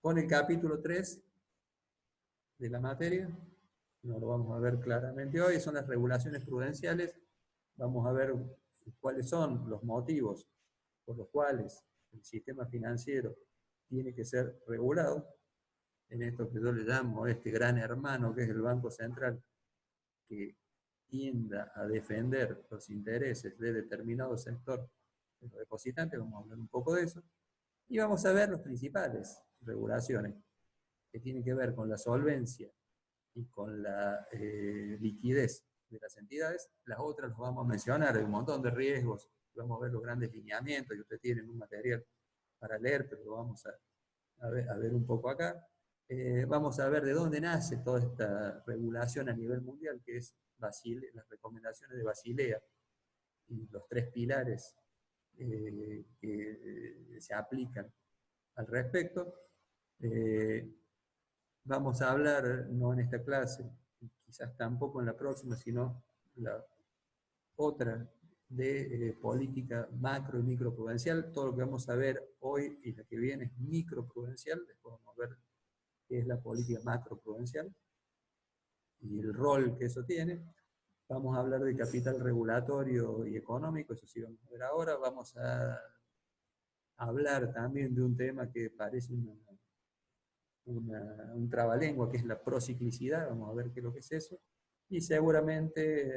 con el capítulo 3 de la materia. No lo vamos a ver claramente hoy, son las regulaciones prudenciales. Vamos a ver cuáles son los motivos por los cuales el sistema financiero tiene que ser regulado, en esto que yo le llamo este gran hermano que es el Banco Central, que tienda a defender los intereses de determinado sector de los depositantes. Vamos a hablar un poco de eso. Y vamos a ver las principales regulaciones que tienen que ver con la solvencia y con la liquidez de las entidades. Las otras las vamos a mencionar, hay un montón de riesgos, vamos a ver los grandes lineamientos, y ustedes tienen un material para leer, pero lo vamos a ver un poco acá. Vamos a ver de dónde nace toda esta regulación a nivel mundial, que es las recomendaciones de Basilea, y los 3 pilares que se aplican al respecto. Vamos a hablar, no en esta clase, quizás tampoco en la próxima, sino la otra de política macro y microprudencial. Todo lo que vamos a ver hoy y la que viene es microprudencial. Después vamos a ver qué es la política macroprudencial y el rol que eso tiene. Vamos a hablar de capital regulatorio y económico, eso sí vamos a ver ahora. Vamos a hablar también de un tema que parece un trabalengua, que es la prociclicidad. Vamos a ver qué es lo que es eso. Y seguramente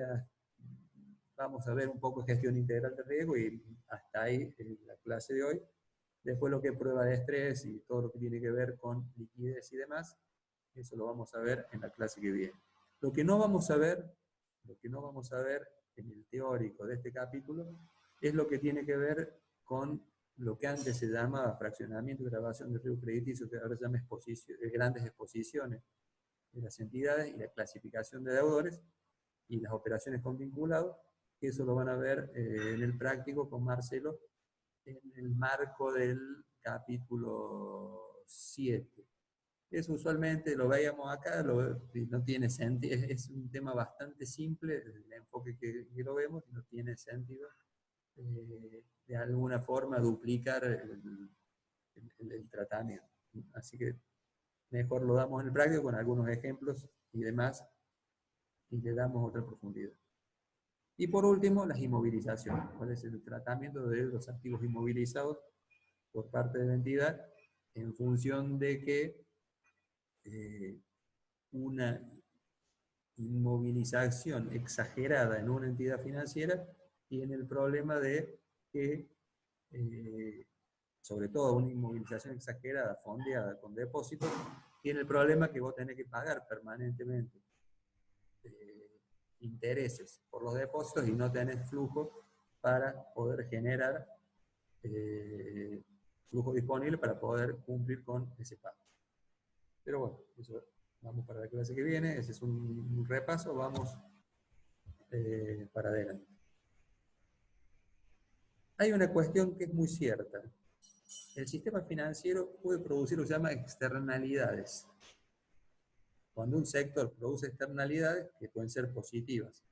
vamos a ver un poco de gestión integral de riesgo, y hasta ahí la clase de hoy. Después lo que es prueba de estrés y todo lo que tiene que ver con liquidez y demás, eso lo vamos a ver en la clase que viene. Lo que no vamos a ver en el teórico de este capítulo es lo que tiene que ver con lo que antes se llamaba fraccionamiento y grabación de riesgo crediticio, que ahora se llama grandes exposiciones de las entidades, y la clasificación de deudores y las operaciones con vinculados. Eso lo van a ver en el práctico con Marcelo en el marco del capítulo 7. Eso usualmente lo veíamos acá, no tiene sentido, es un tema bastante simple, el enfoque que lo vemos, no tiene sentido de alguna forma duplicar el tratamiento. Así que mejor lo damos en el práctico con algunos ejemplos y demás, y le damos otra profundidad. Y por último, las inmovilizaciones. ¿Cuál es el tratamiento de los activos inmovilizados por parte de la entidad en función de que una inmovilización exagerada en una entidad financiera tiene el problema de que, sobre todo una inmovilización exagerada, fondeada con depósitos, tiene el problema que vos tenés que pagar permanentemente intereses por los depósitos y no tenés flujo para poder generar flujo disponible para poder cumplir con ese pago. Pero bueno, eso vamos para la clase que viene, ese es un repaso, vamos para adelante. Hay una cuestión que es muy cierta. El sistema financiero puede producir lo que se llama externalidades. Cuando un sector produce externalidades, que pueden ser positivas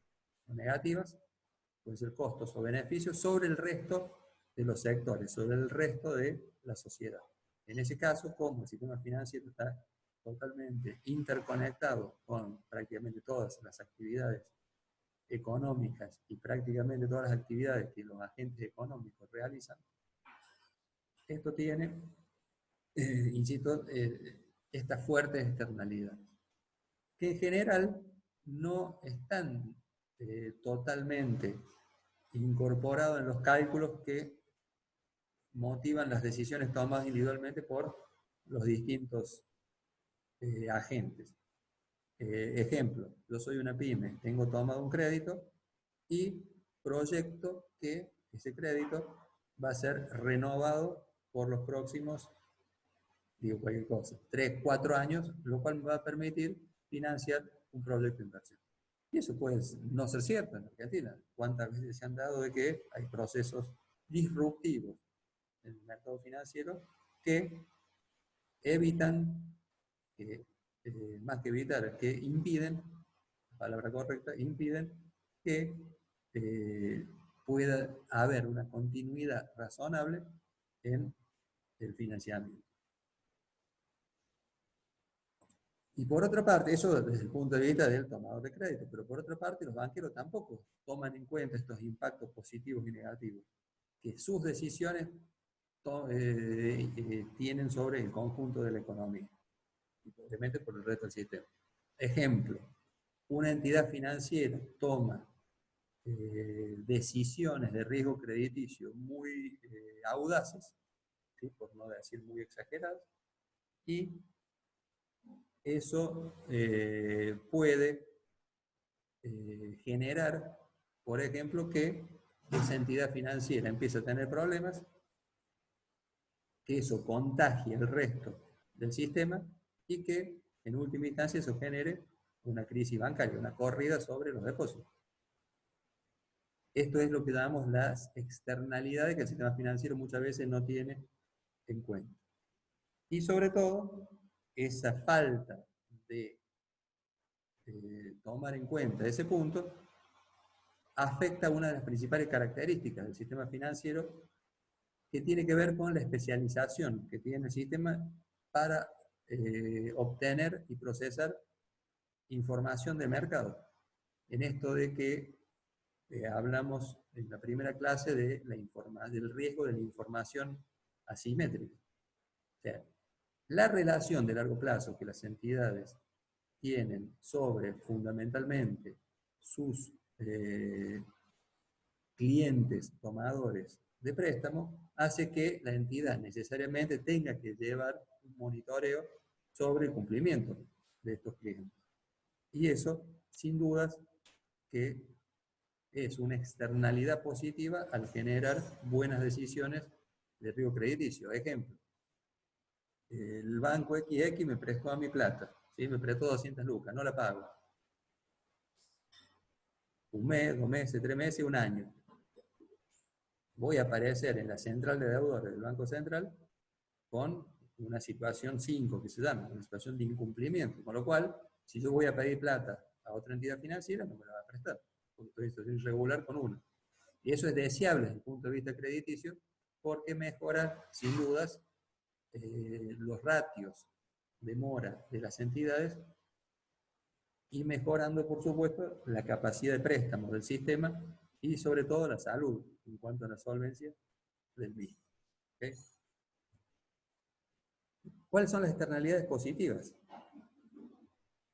o negativas, pueden ser costos o beneficios, sobre el resto de los sectores, sobre el resto de la sociedad. En ese caso, como el sistema financiero está totalmente interconectado con prácticamente todas las actividades económicas y prácticamente todas las actividades que los agentes económicos realizan, esto tiene, insisto, estas fuertes externalidades, que en general no están totalmente incorporados en los cálculos que motivan las decisiones tomadas individualmente por los distintos agentes. Ejemplo, yo soy una pyme, tengo tomado un crédito y proyecto que ese crédito va a ser renovado por los próximos, digo cualquier cosa, 3, 4 años, lo cual me va a permitir financiar un proyecto de inversión. Y eso puede no ser cierto en Argentina. ¿Cuántas veces se han dado de que hay procesos disruptivos en el mercado financiero que evitan, más que evitar, que impiden, palabra correcta, impiden que pueda haber una continuidad razonable en el financiamiento? Y por otra parte, eso desde el punto de vista del tomador de crédito, pero por otra parte los banqueros tampoco toman en cuenta estos impactos positivos y negativos que sus decisiones tienen sobre el conjunto de la economía y probablemente por el resto del sistema. Ejemplo, una entidad financiera toma decisiones de riesgo crediticio muy audaces, ¿sí? Por no decir muy exageradas, y eso puede generar, por ejemplo, que esa entidad financiera empiece a tener problemas, que eso contagie el resto del sistema y que en última instancia eso genere una crisis bancaria, una corrida sobre los depósitos. Esto es lo que llamamos las externalidades que el sistema financiero muchas veces no tiene en cuenta. Y sobre todo, esa falta de tomar en cuenta ese punto afecta una de las principales características del sistema financiero, que tiene que ver con la especialización que tiene el sistema para obtener y procesar información de mercado. En esto de que hablamos en la primera clase de del riesgo de la información asimétrica. O sea, la relación de largo plazo que las entidades tienen sobre fundamentalmente sus clientes tomadores de préstamo hace que la entidad necesariamente tenga que llevar un monitoreo sobre el cumplimiento de estos clientes. Y eso, sin dudas, que es una externalidad positiva al generar buenas decisiones de riesgo crediticio. Ejemplo, el banco XX me prestó a mi plata, ¿sí? Me prestó 200 lucas, no la pago. Un mes, 2 meses, 3 meses, un año. Voy a aparecer en la central de deudores del Banco Central con una situación 5, que se llama, una situación de incumplimiento. Con lo cual, si yo voy a pedir plata a otra entidad financiera, no me la va a prestar, porque esto es irregular con una. Y eso es deseable desde el punto de vista crediticio, porque mejora, sin dudas, los ratios de mora de las entidades y mejorando, por supuesto, la capacidad de préstamo del sistema y sobre todo la salud en cuanto a la solvencia del mismo. ¿Okay? ¿Cuáles son las externalidades positivas?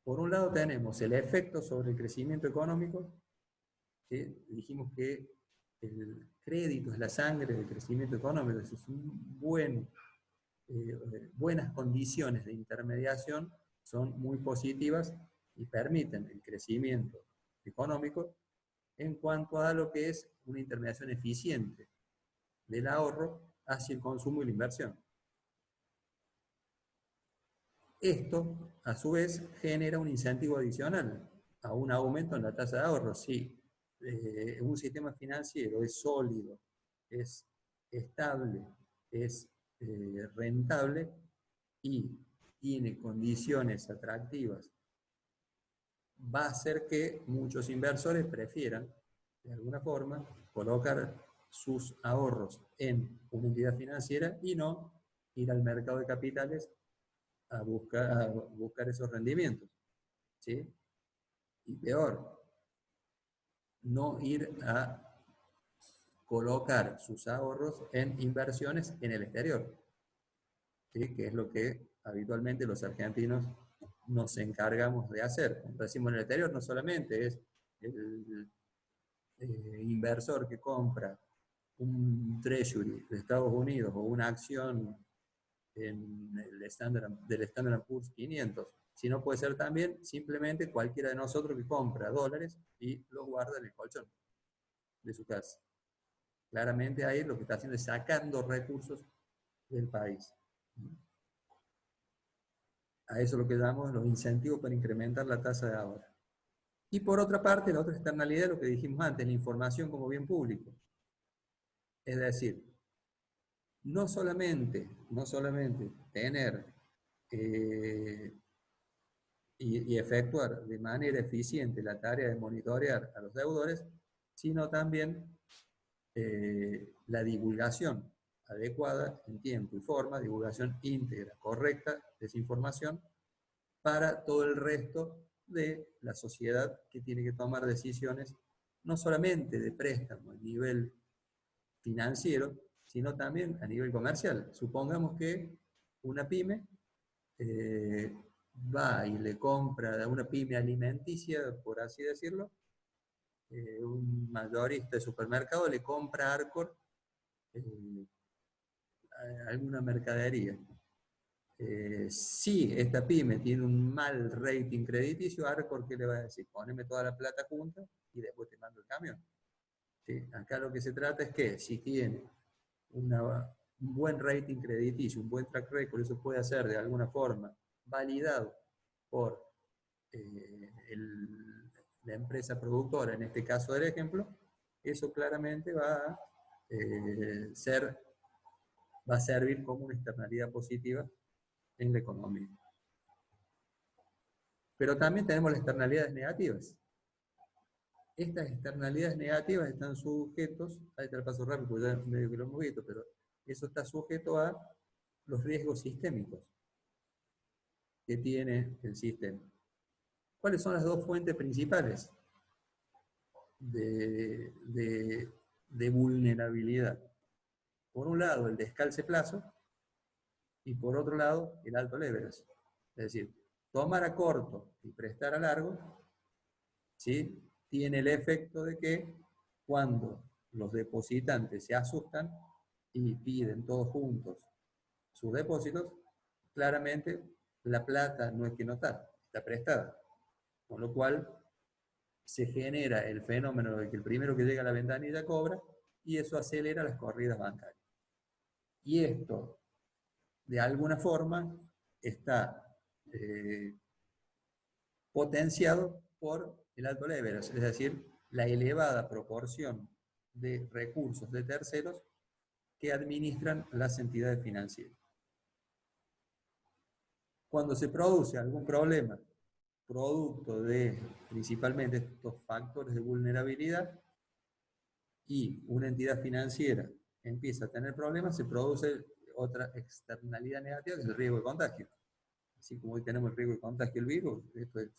Por un lado tenemos el efecto sobre el crecimiento económico, que dijimos que el crédito es la sangre del crecimiento económico, es buenas condiciones de intermediación son muy positivas y permiten el crecimiento económico en cuanto a lo que es una intermediación eficiente del ahorro hacia el consumo y la inversión. Esto, a su vez, genera un incentivo adicional a un aumento en la tasa de ahorro. Si un sistema financiero es sólido, es estable, es rentable y tiene condiciones atractivas, va a hacer que muchos inversores prefieran, de alguna forma, colocar sus ahorros en una entidad financiera y no ir al mercado de capitales a buscar esos rendimientos. ¿Sí? Y peor, no ir a colocar sus ahorros en inversiones en el exterior, ¿sí? Que es lo que habitualmente los argentinos nos encargamos de hacer. Cuando decimos en el exterior, no solamente es el inversor que compra un treasury de Estados Unidos o una acción del Standard & Poor's 500, sino puede ser también simplemente cualquiera de nosotros que compra dólares y los guarda en el colchón de su casa. Claramente ahí lo que está haciendo es sacando recursos del país. A eso es lo que llamamos los incentivos para incrementar la tasa de ahorro. Y por otra parte, la otra externalidad, lo que dijimos antes, la información como bien público. Es decir, no solamente tener y efectuar de manera eficiente la tarea de monitorear a los deudores, sino también la divulgación adecuada en tiempo y forma, divulgación íntegra, correcta de esa información, para todo el resto de la sociedad que tiene que tomar decisiones, no solamente de préstamo a nivel financiero, sino también a nivel comercial. Supongamos que una pyme va y le compra a una pyme alimenticia, por así decirlo, un mayorista de supermercado le compra a Arcor alguna mercadería. Si esta pyme tiene un mal rating crediticio, Arcor, ¿qué le va a decir? Poneme toda la plata junta y después te mando el camión. ¿Sí? Acá lo que se trata es que si tiene un buen rating crediticio, un buen track record, eso puede ser de alguna forma validado por la empresa productora, en este caso del ejemplo, eso claramente va a servir como una externalidad positiva en la economía. Pero también tenemos las externalidades negativas. Estas externalidades negativas están sujetos, ahí te lo paso rápido porque ya medio que lo hemos visto, pero eso está sujeto a los riesgos sistémicos que tiene el sistema. ¿Cuáles son las dos fuentes principales de vulnerabilidad? Por un lado, el descalce plazo, y por otro lado, el alto leverage. Es decir, tomar a corto y prestar a largo, ¿sí?, tiene el efecto de que cuando los depositantes se asustan y piden todos juntos sus depósitos, claramente la plata no es que no está prestada. Con lo cual se genera el fenómeno de que el primero que llega a la ventanilla cobra, y eso acelera las corridas bancarias. Y esto, de alguna forma, está potenciado por el alto leverage, es decir, la elevada proporción de recursos de terceros que administran las entidades financieras. Cuando se produce algún problema producto de principalmente estos factores de vulnerabilidad y una entidad financiera empieza a tener problemas, se produce otra externalidad negativa, que es el riesgo de contagio. Así como hoy tenemos el riesgo de contagio del virus, esto es,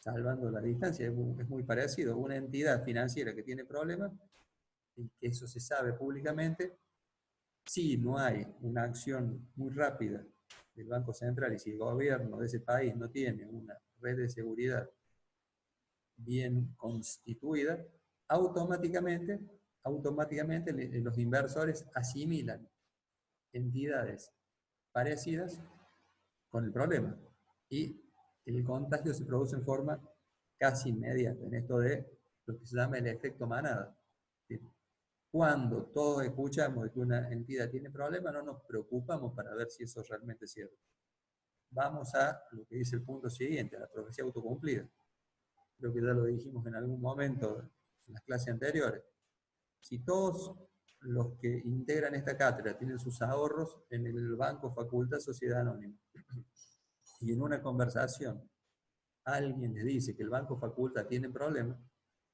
salvando la distancia, es muy parecido. Una entidad financiera que tiene problemas, y que eso se sabe públicamente, si no hay una acción muy rápida del Banco Central y si el gobierno de ese país no tiene una red de seguridad bien constituida, automáticamente los inversores asimilan entidades parecidas con el problema. Y el contagio se produce en forma casi inmediata, en esto de lo que se llama el efecto manada. Cuando todos escuchamos que una entidad tiene problemas, no nos preocupamos para ver si eso realmente es cierto. Vamos a lo que dice el punto siguiente, a la profecía autocumplida. Creo que ya lo dijimos en algún momento en las clases anteriores. Si todos los que integran esta cátedra tienen sus ahorros en el Banco Facultad Sociedad Anónima, y en una conversación alguien les dice que el Banco Facultad tiene problemas,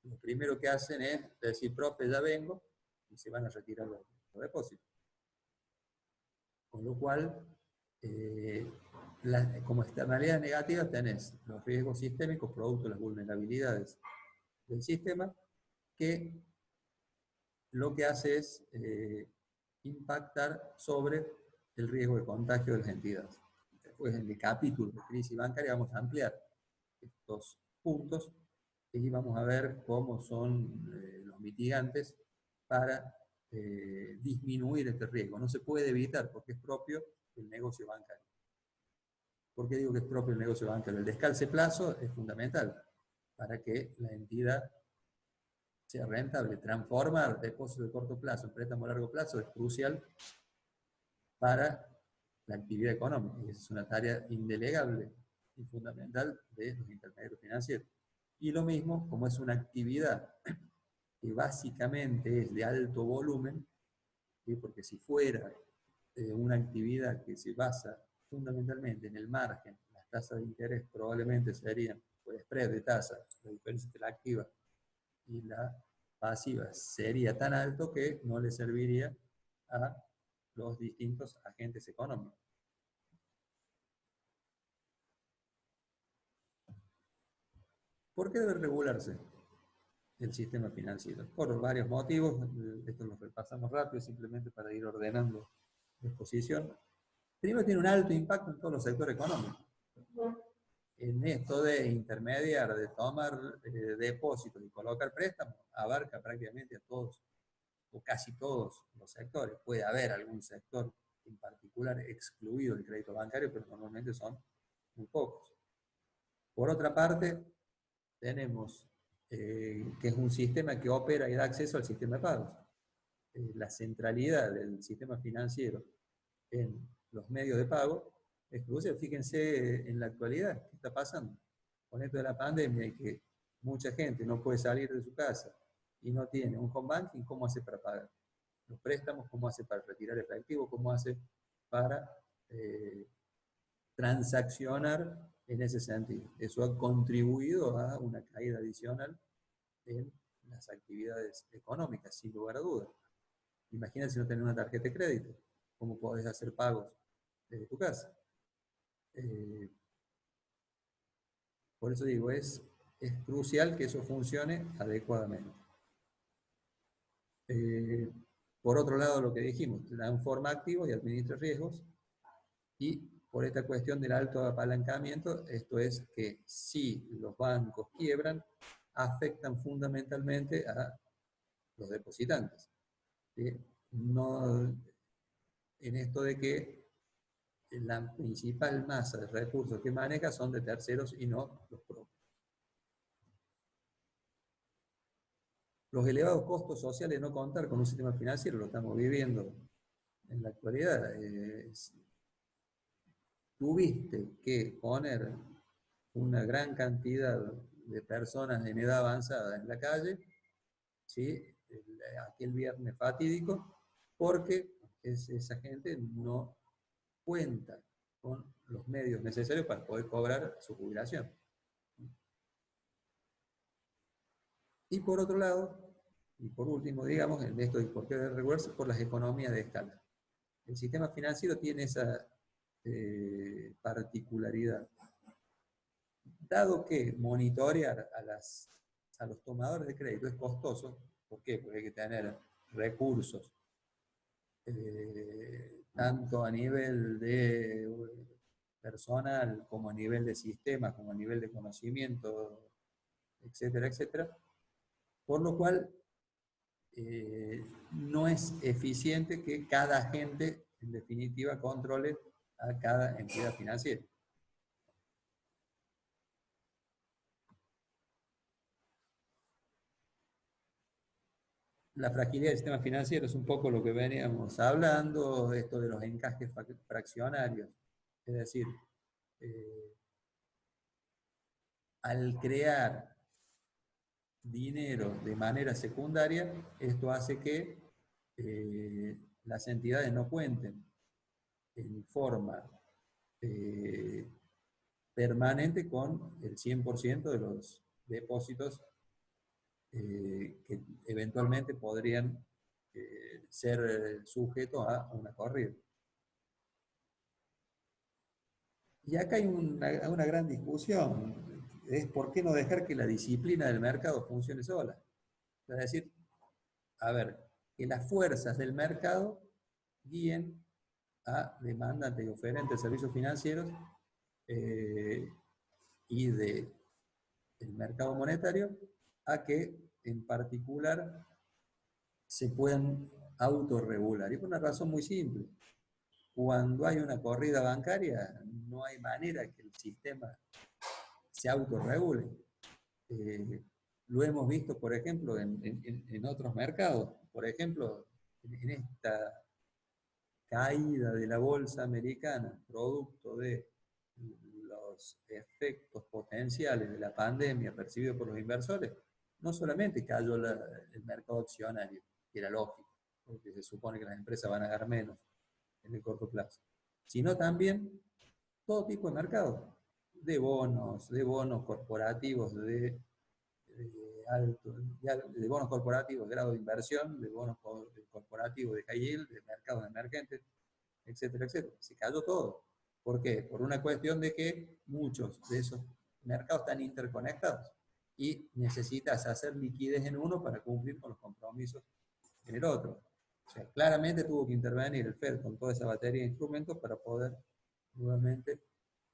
lo primero que hacen es decir, profe, ya vengo, y se van a retirar los depósitos. Con lo cual, como externalidades negativas tenés los riesgos sistémicos producto de las vulnerabilidades del sistema, que lo que hace es impactar sobre el riesgo de contagio de las entidades. Después, en el capítulo de crisis bancaria, vamos a ampliar estos puntos y vamos a ver cómo son los mitigantes para disminuir este riesgo. No se puede evitar porque es propio del negocio bancario. ¿Por qué digo que es propio del negocio bancario? El descalce plazo es fundamental para que la entidad sea rentable. Transformar depósitos de corto plazo en préstamo a largo plazo es crucial para la actividad económica. Y es una tarea indelegable y fundamental de los intermediarios financieros. Y lo mismo, como es una actividad que básicamente es de alto volumen, ¿sí?, porque si fuera una actividad que se basa fundamentalmente en el margen, las tasas de interés probablemente serían, pues, spread de tasa, la diferencia entre la activa y la pasiva sería tan alto que no le serviría a los distintos agentes económicos. ¿Por qué debe regularse el sistema financiero? Por varios motivos, esto lo repasamos rápido simplemente para ir ordenando la exposición. Primero, tiene un alto impacto en todos los sectores económicos. En esto de intermediar, de tomar depósitos y colocar préstamos, abarca prácticamente a todos o casi todos los sectores. Puede haber algún sector en particular excluido del crédito bancario, pero normalmente son muy pocos. Por otra parte, tenemos que es un sistema que opera y da acceso al sistema de pagos. La centralidad del sistema financiero en los medios de pago es crucial. Fíjense en la actualidad, ¿qué está pasando? Con esto de la pandemia y que mucha gente no puede salir de su casa y no tiene un home banking, ¿cómo hace para pagar los préstamos? ¿Cómo hace para retirar efectivo? ¿Cómo hace para transaccionar en ese sentido? Eso ha contribuido a una caída adicional en las actividades económicas, sin lugar a dudas. Imagínate si no tenés una tarjeta de crédito, ¿cómo podés hacer pagos desde tu casa? Por eso digo, es crucial que eso funcione adecuadamente. Por otro lado, lo que dijimos, transforma activos y administra riesgos. Y por esta cuestión del alto apalancamiento, esto es que si los bancos quiebran, afectan fundamentalmente a los depositantes. ¿Sí? No, en esto de que la principal masa de recursos que maneja son de terceros y no los propios. Los elevados costos sociales de no contar con un sistema financiero, lo estamos viviendo en la actualidad. Tuviste que poner una gran cantidad de personas en edad avanzada en la calle, ¿sí? Aquel viernes fatídico, porque esa gente no cuenta con los medios necesarios para poder cobrar su jubilación. Y por otro lado, y por último, digamos, en esto de por qué debe regularse, por las economías de escala. El sistema financiero tiene esa particularidad. Dado que monitorear a los tomadores de crédito es costoso, ¿por qué? Porque hay que tener recursos, tanto a nivel de personal, como a nivel de sistema, como a nivel de conocimiento, etcétera, etcétera. Por lo cual, no es eficiente que cada agente, en definitiva, controle a cada entidad financiera. La fragilidad del sistema financiero es un poco lo que veníamos hablando, esto de los encajes fraccionarios. Es decir, al crear dinero de manera secundaria, esto hace que las entidades no cuenten en forma permanente con el 100% de los depósitos que eventualmente podrían ser sujetos a una corrida. Y acá hay una gran discusión, es por qué no dejar que la disciplina del mercado funcione sola. Es decir, a ver, que las fuerzas del mercado guíen a demandantes y oferentes de servicios financieros y del mercado monetario a que en particular se puedan autorregular. Y por una razón muy simple. Cuando hay una corrida bancaria, no hay manera que el sistema se autorregule. Lo hemos visto, por ejemplo, en otros mercados. Por ejemplo, en esta caída de la bolsa americana, producto de los efectos potenciales de la pandemia percibidos por los inversores, no solamente cayó el mercado accionario, que era lógico, porque se supone que las empresas van a ganar menos en el corto plazo, sino también todo tipo de mercados, de bonos corporativos de bonos corporativos de grado de inversión, de bonos corporativos de high yield, de mercados emergentes, etcétera, etcétera. Se cayó todo. ¿Por qué? Por una cuestión de que muchos de esos mercados están interconectados. y necesitas hacer liquidez en uno para cumplir con los compromisos en el otro. O sea, claramente tuvo que intervenir el FED con toda esa batería de instrumentos para poder nuevamente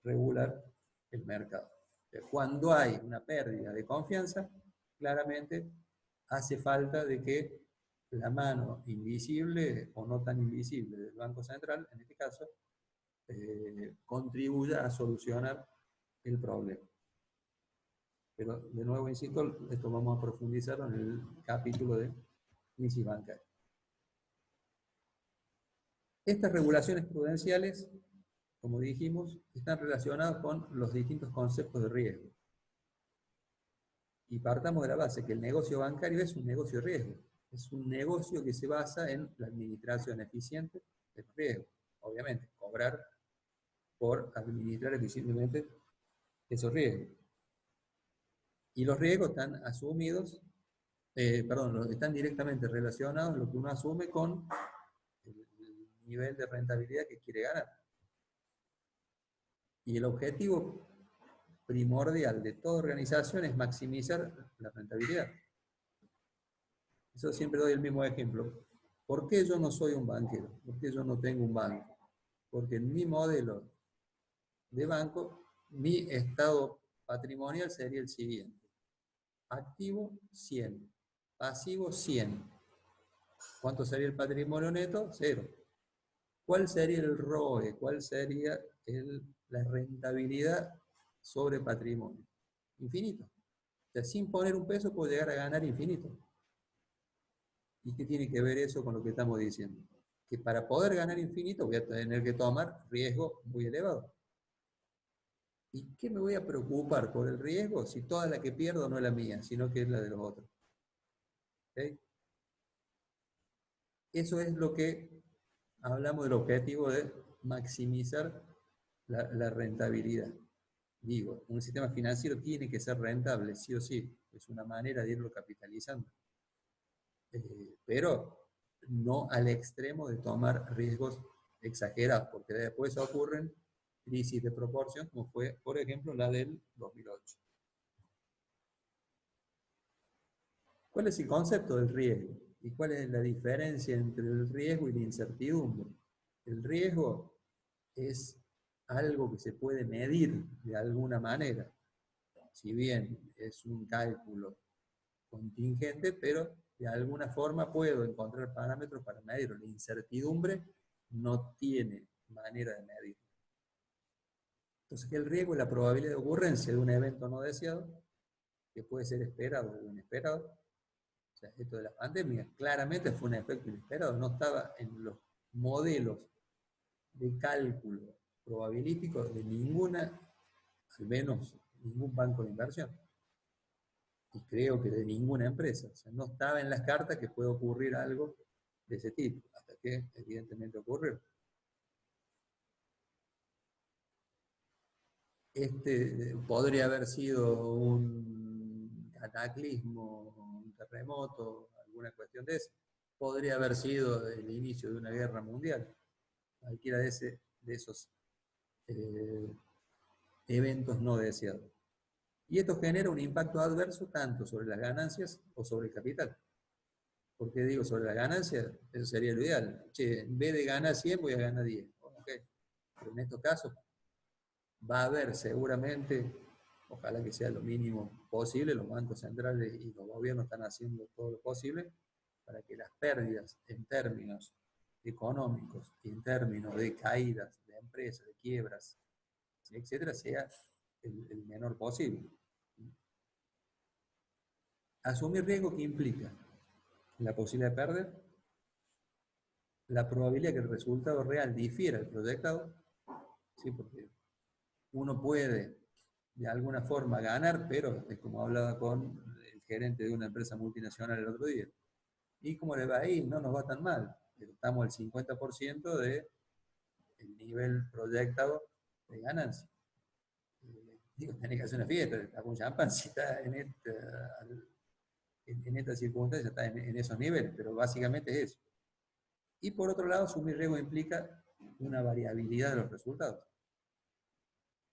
regular el mercado. O sea, cuando hay una pérdida de confianza, claramente hace falta de que la mano invisible o no tan invisible del Banco Central, en este caso, contribuya a solucionar el problema. Pero de nuevo, insisto, esto vamos a profundizar en el capítulo de crisis bancaria. Estas regulaciones prudenciales, como dijimos, están relacionadas con los distintos conceptos de riesgo. Y partamos de la base que el negocio bancario es un negocio de riesgo. Es un negocio que se basa en la administración eficiente del riesgo. Obviamente, cobrar por administrar eficientemente esos riesgos. Y los riesgos están asumidos, están directamente relacionados a lo que uno asume con el nivel de rentabilidad que quiere ganar. Y el objetivo primordial de toda organización es maximizar la rentabilidad. Eso siempre doy el mismo ejemplo. ¿Por qué yo no soy un banquero? ¿Por qué yo no tengo un banco? Porque en mi modelo de banco, mi estado patrimonial sería el siguiente. Activo, 100. Pasivo, 100. ¿Cuánto sería el patrimonio neto? 0. ¿Cuál sería el ROE? ¿Cuál sería la rentabilidad sobre patrimonio? Infinito. O sea, sin poner un peso puedo llegar a ganar infinito. ¿Y qué tiene que ver eso con lo que estamos diciendo? Que para poder ganar infinito voy a tener que tomar riesgo muy elevado. ¿Y qué me voy a preocupar por el riesgo si toda la que pierdo no es la mía, sino que es la de los otros? ¿Okay? Eso es lo que hablamos del objetivo de maximizar la rentabilidad. Digo, un sistema financiero tiene que ser rentable, sí o sí. Es una manera de irlo capitalizando. Pero no al extremo de tomar riesgos exagerados, porque después ocurren crisis de proporción, como fue, por ejemplo, la del 2008. ¿Cuál es el concepto del riesgo? ¿Y cuál es la diferencia entre el riesgo y la incertidumbre? El riesgo es algo que se puede medir de alguna manera, si bien es un cálculo contingente, pero de alguna forma puedo encontrar parámetros para medirlo. La incertidumbre no tiene manera de medirlo. Entonces, el riesgo es la probabilidad de ocurrencia de un evento no deseado, que puede ser esperado o inesperado. O sea, esto de la pandemia claramente fue un efecto inesperado, no estaba en los modelos de cálculo probabilístico de ninguna, al menos ningún banco de inversión. Y creo que de ninguna empresa. O sea, no estaba en las cartas que pueda ocurrir algo de ese tipo, hasta que evidentemente ocurrió. Podría haber sido un cataclismo, un terremoto, alguna cuestión de eso. Podría haber sido el inicio de una guerra mundial. Cualquiera de esos eventos no deseados. Y esto genera un impacto adverso tanto sobre las ganancias o sobre el capital. ¿Por qué digo sobre las ganancias? Eso sería lo ideal. Che, en vez de ganar 100 voy a ganar 10. Okay. Pero en estos casos va a haber seguramente, ojalá que sea lo mínimo posible, los bancos centrales y los gobiernos están haciendo todo lo posible para que las pérdidas en términos económicos y en términos de caídas de empresas, de quiebras, etcétera, sea el menor posible. Asumir riesgo, ¿qué implica? La posibilidad de perder, la probabilidad que el resultado real difiera del proyectado, ¿sí? Porque uno puede de alguna forma ganar, pero es como hablaba con el gerente de una empresa multinacional el otro día. ¿Y cómo le va ahí? No nos va tan mal, pero estamos al 50% del nivel proyectado de ganancia. Digo, tenés que hacer una fiesta, está con champán si está en esta circunstancia, está en esos niveles, pero básicamente es eso. Y por otro lado, asumir riesgo implica una variabilidad de los resultados.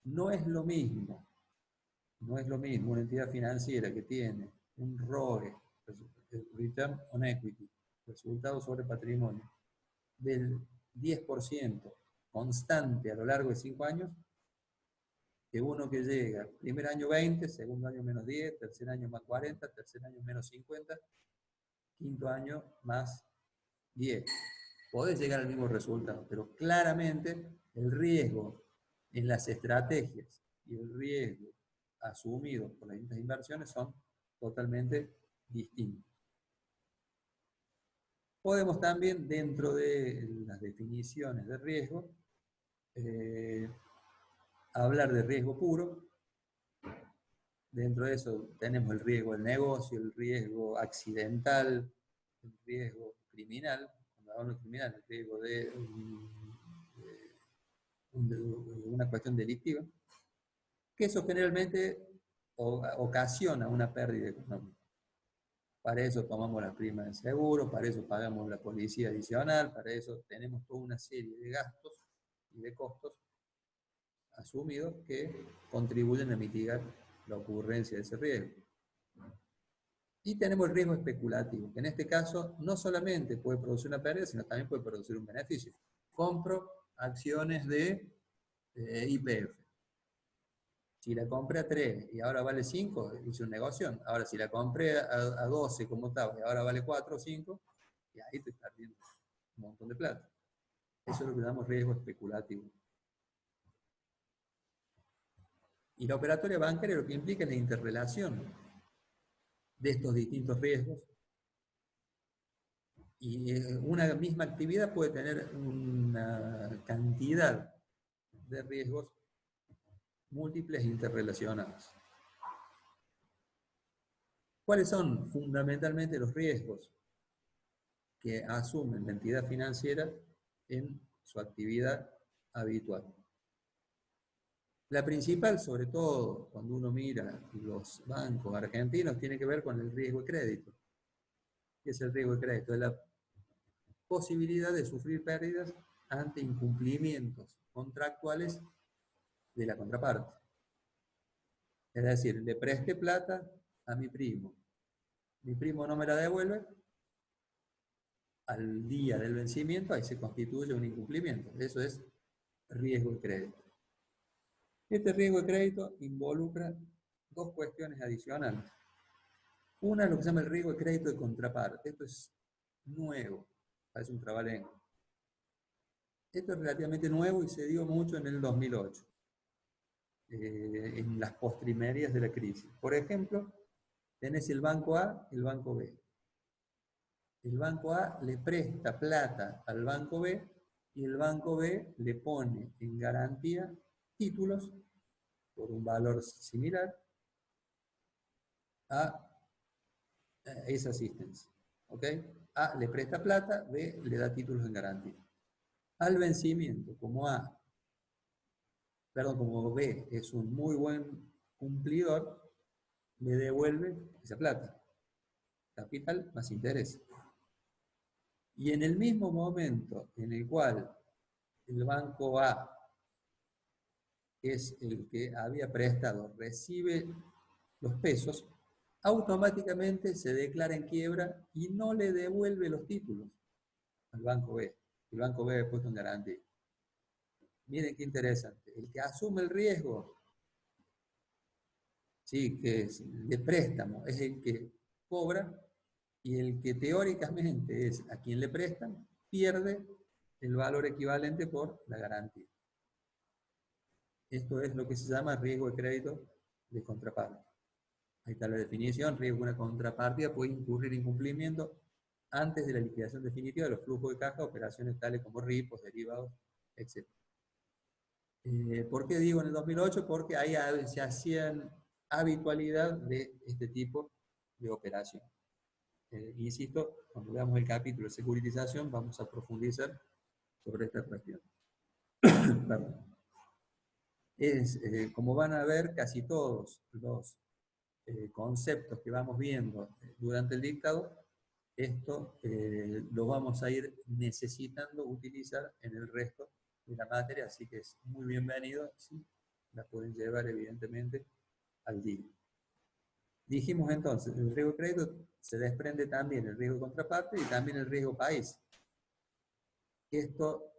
No es lo mismo No es lo mismo una entidad financiera que tiene un ROE, Return on Equity, resultado sobre patrimonio, del 10% constante a lo largo de 5 años, que uno que llega, primer año 20, segundo año menos 10, tercer año más 40, tercer año menos 50, quinto año más 10. Podés llegar al mismo resultado, pero claramente el riesgo en las estrategias y el riesgo asumido por las distintas inversiones son totalmente distintos. Podemos también, dentro de las definiciones de riesgo, hablar de riesgo puro. Dentro de eso tenemos el riesgo del negocio, el riesgo accidental, el riesgo criminal. Cuando hablamos de criminal, el riesgo de una cuestión delictiva, que eso generalmente ocasiona una pérdida económica. Para eso tomamos la prima de seguro, para eso pagamos la policía adicional, para eso tenemos toda una serie de gastos y de costos asumidos que contribuyen a mitigar la ocurrencia de ese riesgo. Y tenemos el riesgo especulativo, que en este caso no solamente puede producir una pérdida, sino también puede producir un beneficio. Compro acciones de YPF. Si la compré a 3 y ahora vale 5, hice un negocio. Ahora, si la compré a 12 como estaba y ahora vale 4 o 5, y ahí estoy perdiendo un montón de plata. Eso es lo que llamamos riesgo especulativo. Y la operatoria bancaria lo que implica es la interrelación de estos distintos riesgos. Y una misma actividad puede tener una cantidad de riesgos múltiples e interrelacionados. ¿Cuáles son fundamentalmente los riesgos que asume la entidad financiera en su actividad habitual? La principal, sobre todo cuando uno mira los bancos argentinos, tiene que ver con el riesgo de crédito. ¿Qué es el riesgo de crédito? Es la posibilidad de sufrir pérdidas ante incumplimientos contractuales de la contraparte. Es decir, le presté plata a mi primo no me la devuelve, al día del vencimiento, ahí se constituye un incumplimiento. Eso es riesgo de crédito. Este riesgo de crédito involucra dos cuestiones adicionales. Una es lo que se llama el riesgo de crédito de contraparte. Esto es nuevo, parece un trabalengua. Esto es relativamente nuevo y se dio mucho en el 2008, en las postrimerías de la crisis. Por ejemplo, tenés el banco A y el banco B. El banco A le presta plata al banco B y el banco B le pone en garantía títulos por un valor similar a esa asistencia. ¿Ok? A le presta plata, B le da títulos en garantía. Al vencimiento, como B es un muy buen cumplidor, le devuelve esa plata. Capital más interés. Y en el mismo momento en el cual el banco A, que es el que había prestado, recibe los pesos, automáticamente se declara en quiebra y no le devuelve los títulos al banco B. El banco B ha puesto en garantía. Miren qué interesante. El que asume el riesgo, sí, que es de préstamo, es el que cobra, y el que teóricamente es a quien le prestan, pierde el valor equivalente por la garantía. Esto es lo que se llama riesgo de crédito de contraparte. Ahí está la definición: riesgo de una contrapartida puede incurrir en incumplimiento antes de la liquidación definitiva de los flujos de caja, operaciones tales como repos, derivados, etc. ¿Por qué digo en el 2008? Porque ahí se hacían habitualidad de este tipo de operación. Insisto, cuando veamos el capítulo de securitización vamos a profundizar sobre esta cuestión. Como van a ver, casi todos los conceptos que vamos viendo durante el dictado, esto lo vamos a ir necesitando utilizar en el resto de la materia, así que es muy bienvenido, ¿sí? La pueden llevar evidentemente al día. Dijimos entonces, el riesgo de crédito se desprende también el riesgo de contraparte y también el riesgo país. Esto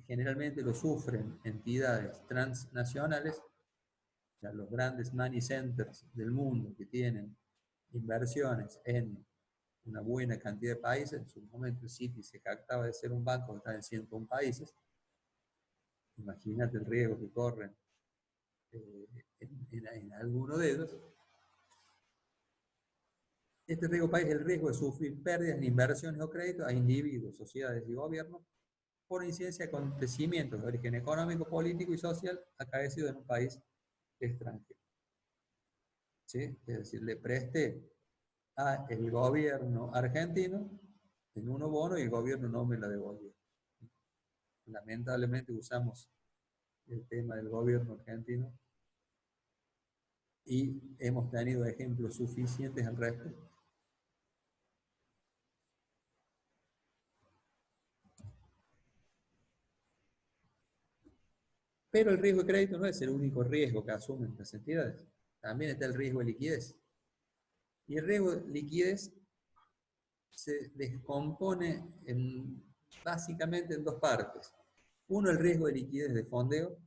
generalmente lo sufren entidades transnacionales, o sea, los grandes money centers del mundo que tienen inversiones en una buena cantidad de países. En su momento el Citi se jactaba de ser un banco que está en 101 países. Imagínate el riesgo que corren en alguno de ellos. Este riesgo país es el riesgo de sufrir pérdidas en inversiones o créditos a individuos, sociedades y gobiernos por incidencia de acontecimientos de origen económico, político y social acaecidos en un país extranjero. ¿Sí? Es decir, le presté al gobierno argentino en uno bono y el gobierno no me la devolvió. Lamentablemente usamos el tema del gobierno argentino y hemos tenido ejemplos suficientes al respecto. Pero el riesgo de crédito no es el único riesgo que asumen las entidades. También está el riesgo de liquidez. Y el riesgo de liquidez se descompone básicamente en dos partes. Uno, el riesgo de liquidez de fondeo,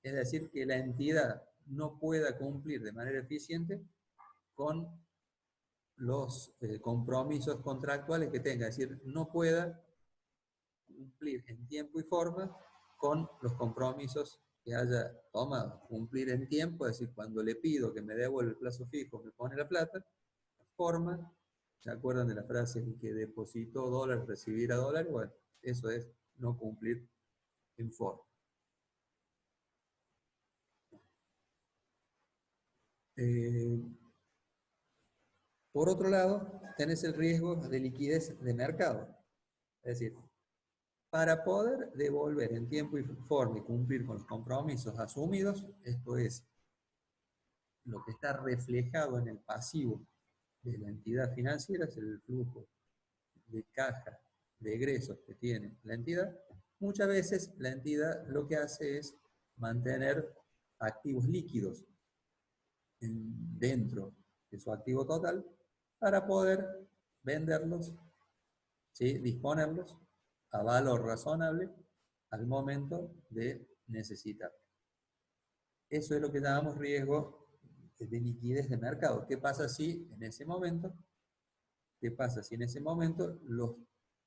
es decir, que la entidad no pueda cumplir de manera eficiente con los compromisos contractuales que tenga, es decir, no pueda cumplir en tiempo y forma con los compromisos que haya tomado. Cumplir en tiempo, es decir, cuando le pido que me devuelva el plazo fijo, me pone la plata. Forma, ¿se acuerdan de la frase que depositó dólares, recibirá dólares? Bueno, eso es no cumplir en forma. Por otro lado, tenés el riesgo de liquidez de mercado. Es decir, para poder devolver en tiempo y forma y cumplir con los compromisos asumidos, esto es lo que está reflejado en el pasivo de la entidad financiera, es el flujo de caja de egresos que tiene la entidad. Muchas veces la entidad lo que hace es mantener activos líquidos dentro de su activo total para poder venderlos, ¿sí? Disponerlos a valor razonable al momento de necesitar. Eso es lo que llamamos riesgo de liquidez de mercado. ¿Qué pasa si en ese momento, los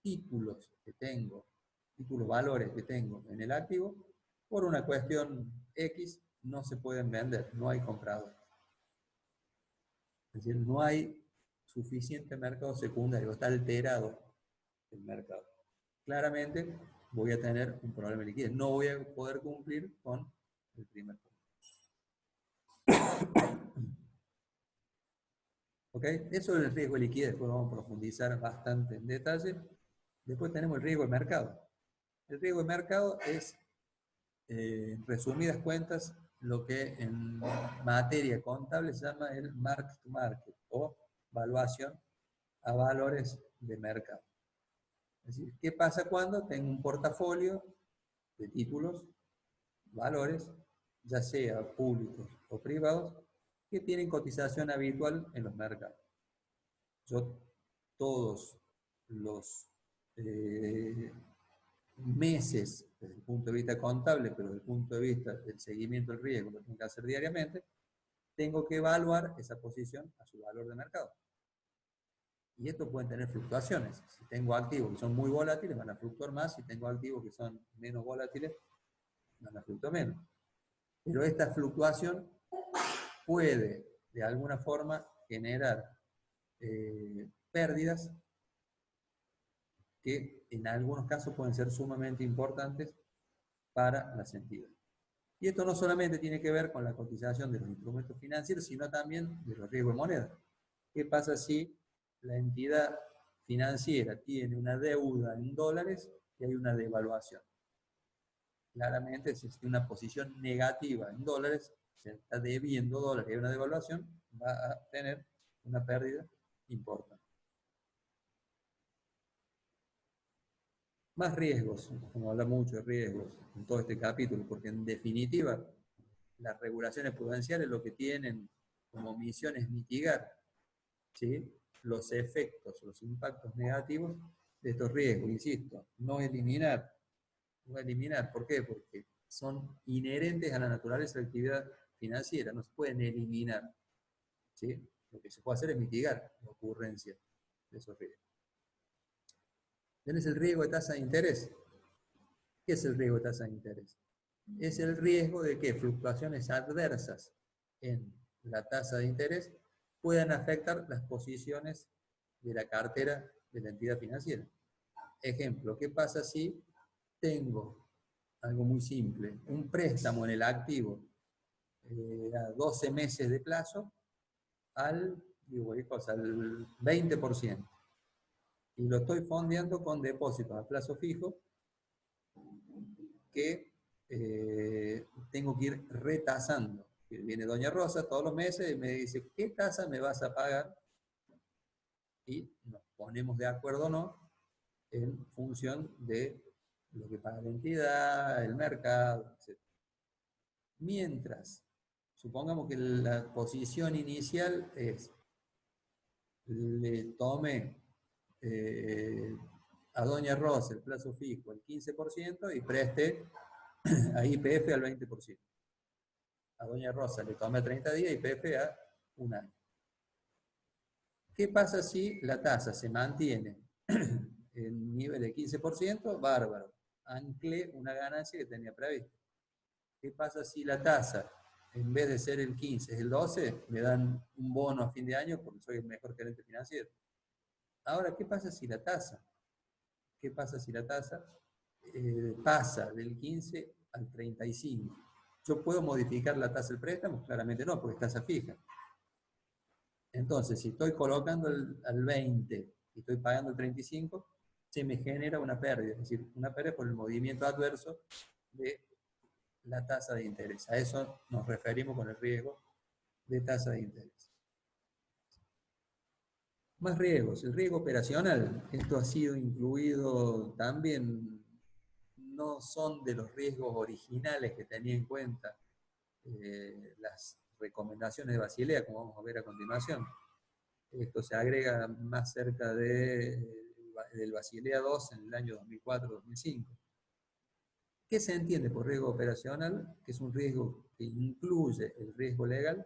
títulos que tengo, títulos valores que tengo en el activo, por una cuestión X, no se pueden vender, no hay comprador? Es decir, no hay suficiente mercado secundario, está alterado el mercado. Claramente voy a tener un problema de liquidez, no voy a poder cumplir con el primer punto. ¿Ok? Eso es el riesgo de liquidez, después vamos a profundizar bastante en detalle. Después tenemos el riesgo de mercado. El riesgo de mercado es, en resumidas cuentas, lo que en materia contable se llama el mark to market o valuación a valores de mercado. Es decir, ¿qué pasa cuando tengo un portafolio de títulos, valores, ya sea públicos o privados, que tienen cotización habitual en los mercados? Yo todos los meses, desde el punto de vista contable, pero desde el punto de vista del seguimiento del riesgo, que tengo que hacer diariamente, tengo que evaluar esa posición a su valor de mercado. Y esto pueden tener fluctuaciones. Si tengo activos que son muy volátiles, van a fluctuar más. Si tengo activos que son menos volátiles, van a fluctuar menos. Pero esta fluctuación puede, de alguna forma, generar pérdidas que en algunos casos pueden ser sumamente importantes para las entidades. Y esto no solamente tiene que ver con la cotización de los instrumentos financieros, sino también de los riesgos de moneda. ¿Qué pasa si la entidad financiera tiene una deuda en dólares y hay una devaluación? Claramente, si existe una posición negativa en dólares, se está debiendo dólares y hay una devaluación, va a tener una pérdida importante. Más riesgos, como habla mucho de riesgos en todo este capítulo, porque en definitiva las regulaciones prudenciales lo que tienen como misión es mitigar, ¿sí?, los efectos, los impactos negativos de estos riesgos, insisto, no eliminar. No eliminar, ¿por qué? Porque son inherentes a la naturaleza de la actividad financiera, no se pueden eliminar, ¿sí? Lo que se puede hacer es mitigar la ocurrencia de esos riesgos. ¿Tenés el riesgo de tasa de interés? ¿Qué es el riesgo de tasa de interés? Es el riesgo de que fluctuaciones adversas en la tasa de interés puedan afectar las posiciones de la cartera de la entidad financiera. Ejemplo, ¿qué pasa si tengo algo muy simple, un préstamo en el activo a 12 meses de plazo al 20%? Y lo estoy fondeando con depósitos a plazo fijo que tengo que ir retasando. Viene doña Rosa todos los meses y me dice, ¿qué tasa me vas a pagar? Y nos ponemos de acuerdo o no en función de lo que paga la entidad, el mercado, etc. Mientras, supongamos que la posición inicial es, le tome a doña Rosa el plazo fijo el 15% y preste a YPF al 20%. A doña Rosa le tome 30 días y YPF a un año. ¿Qué pasa si la tasa se mantiene en nivel de 15%? Bárbaro. Anclé una ganancia que tenía prevista. ¿Qué pasa si la tasa, en vez de ser el 15, es el 12? Me dan un bono a fin de año porque soy el mejor gerente financiero. Ahora, ¿qué pasa si la tasa? ¿Qué pasa si la tasa pasa del 15 al 35? ¿Yo puedo modificar la tasa del préstamo? Claramente no, porque es tasa fija. Entonces, si estoy colocando al 20 y estoy pagando el 35, se me genera una pérdida. Es decir, una pérdida por el movimiento adverso de la tasa de interés. A eso nos referimos con el riesgo de tasa de interés. Más riesgos. El riesgo operacional. Esto ha sido incluido también, no son de los riesgos originales que tenía en cuenta las recomendaciones de Basilea, como vamos a ver a continuación. Esto se agrega más cerca del Basilea II en el año 2004-2005. ¿Qué se entiende por riesgo operacional? Que es un riesgo que incluye el riesgo legal.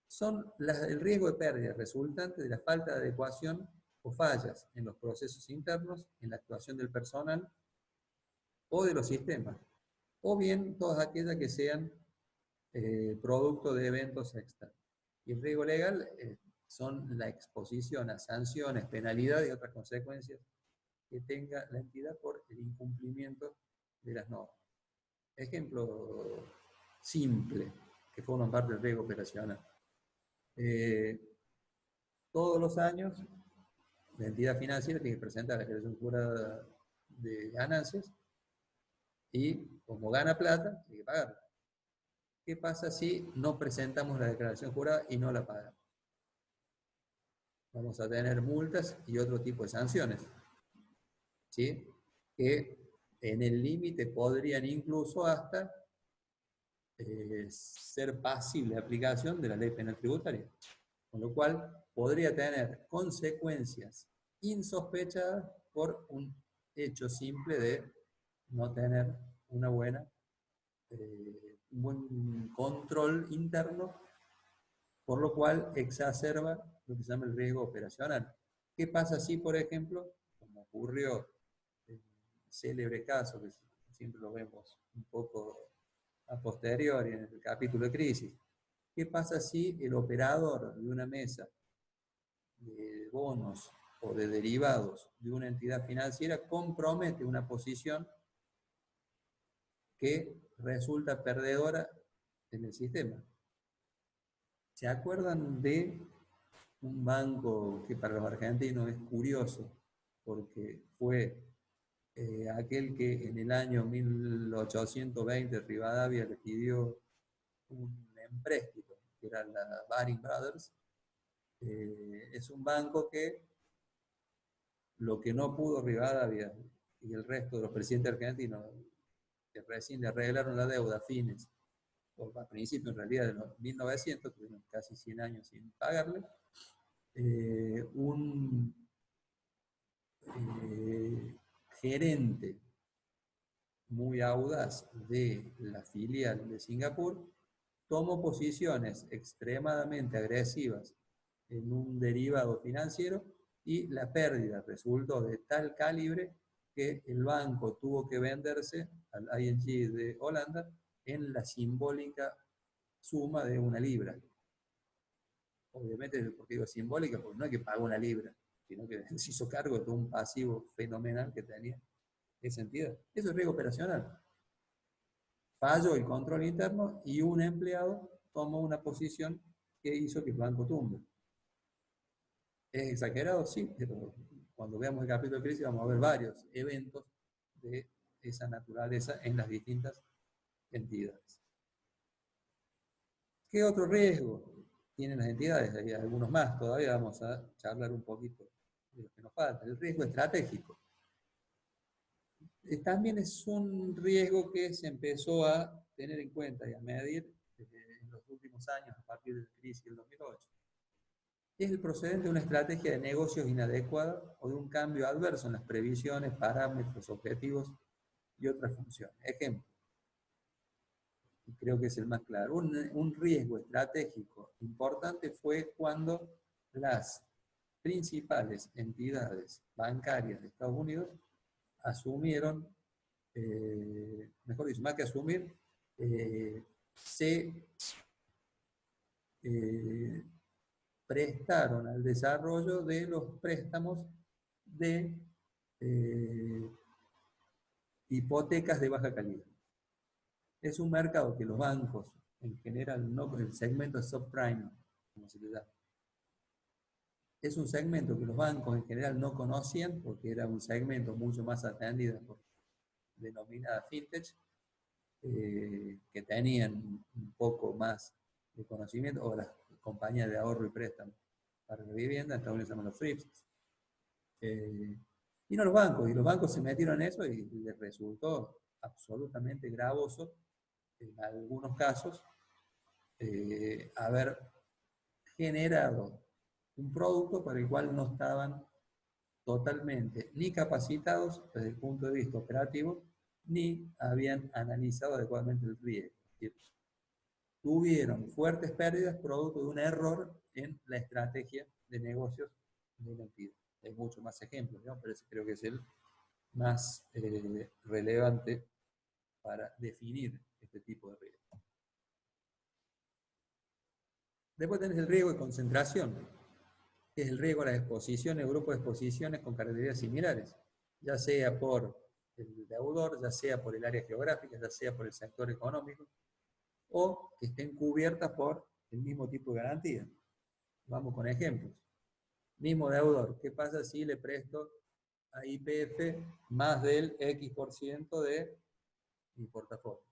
Son el riesgo de pérdida resultante de la falta de adecuación o fallas en los procesos internos, en la actuación del personal o de los sistemas, o bien todas aquellas que sean producto de eventos externos. Y el riesgo legal son la exposición a sanciones, penalidades y otras consecuencias que tenga la entidad por el incumplimiento de las normas. Ejemplo simple, que forman parte del riesgo operacional. Todos los años, la entidad financiera tiene que presentar la declaración jurada de ganancias y, como gana plata, tiene que pagarla. ¿Qué pasa si no presentamos la declaración jurada y no la pagamos? Vamos a tener multas y otro tipo de sanciones, ¿sí? Que en el límite podrían incluso hasta ser pasible de aplicación de la ley penal tributaria, con lo cual podría tener consecuencias insospechadas por un hecho simple de no tener un buen control interno, por lo cual exacerba lo que se llama el riesgo operacional. ¿Qué pasa si, por ejemplo, como ocurrió en el célebre caso, que siempre lo vemos un poco a posteriori en el capítulo de crisis, qué pasa si el operador de una mesa de bonos o de derivados de una entidad financiera compromete una posición que resulta perdedora en el sistema? ¿Se acuerdan de un banco que para los argentinos es curioso, porque fue aquel que en el año 1820 Rivadavia le pidió un empréstito, que era la Baring Brothers? Es un banco que lo que no pudo Rivadavia y el resto de los presidentes argentinos, que recién le arreglaron la deuda a fines o a principios en realidad de los 1900, tuvieron casi 100 años sin pagarle, un gerente muy audaz de la filial de Singapur tomó posiciones extremadamente agresivas en un derivado financiero y la pérdida resultó de tal calibre que el banco tuvo que venderse al ING de Holanda en la simbólica suma de 1 libra. Obviamente, ¿por qué digo simbólica? Porque no es que pagó 1 libra, sino que se hizo cargo de todo un pasivo fenomenal que tenía esa entidad. Eso es riesgo operacional. Falló el control interno y un empleado tomó una posición que hizo que el banco tumbe. ¿Es exagerado? Sí, pero cuando veamos el capítulo de crisis vamos a ver varios eventos de esa naturaleza en las distintas entidades. ¿Qué otro riesgo tienen las entidades? Hay algunos más, todavía vamos a charlar un poquito de lo que nos falta. El riesgo estratégico. También es un riesgo que se empezó a tener en cuenta y a medir en los últimos años, a partir de la crisis del 2008. Es el procedente de una estrategia de negocios inadecuada o de un cambio adverso en las previsiones, parámetros, objetivos y otras funciones. Ejemplo, y creo que es el más claro, un riesgo estratégico importante fue cuando las principales entidades bancarias de Estados Unidos asumieron, mejor dicho, más que asumir, se prestaron al desarrollo de los préstamos de hipotecas de baja calidad. Es un mercado que los bancos, en general, no, el segmento subprime, como se le llama, es un segmento que los bancos en general no conocían porque era un segmento mucho más atendido por denominada fintech, que tenían un poco más de conocimiento, o las compañías de ahorro y préstamo para la vivienda, en Estados Unidos se llaman los FRIPS. Y no los bancos, y los bancos se metieron en eso y les resultó absolutamente gravoso, en algunos casos, haber generado un producto para el cual no estaban totalmente ni capacitados desde el punto de vista operativo, ni habían analizado adecuadamente el riesgo. Tuvieron fuertes pérdidas producto de un error en la estrategia de negocios de la entidad. Hay muchos más ejemplos, ¿no? Pero ese creo que es el más relevante para definir este tipo de riesgo. Después tenés el riesgo de concentración, que es el riesgo a las exposiciones, grupos de exposiciones con características similares, ya sea por el deudor, ya sea por el área geográfica, ya sea por el sector económico, o que estén cubiertas por el mismo tipo de garantía. Vamos con ejemplos. Mismo deudor, ¿qué pasa si le presto a YPF más del X% de mi portafolio?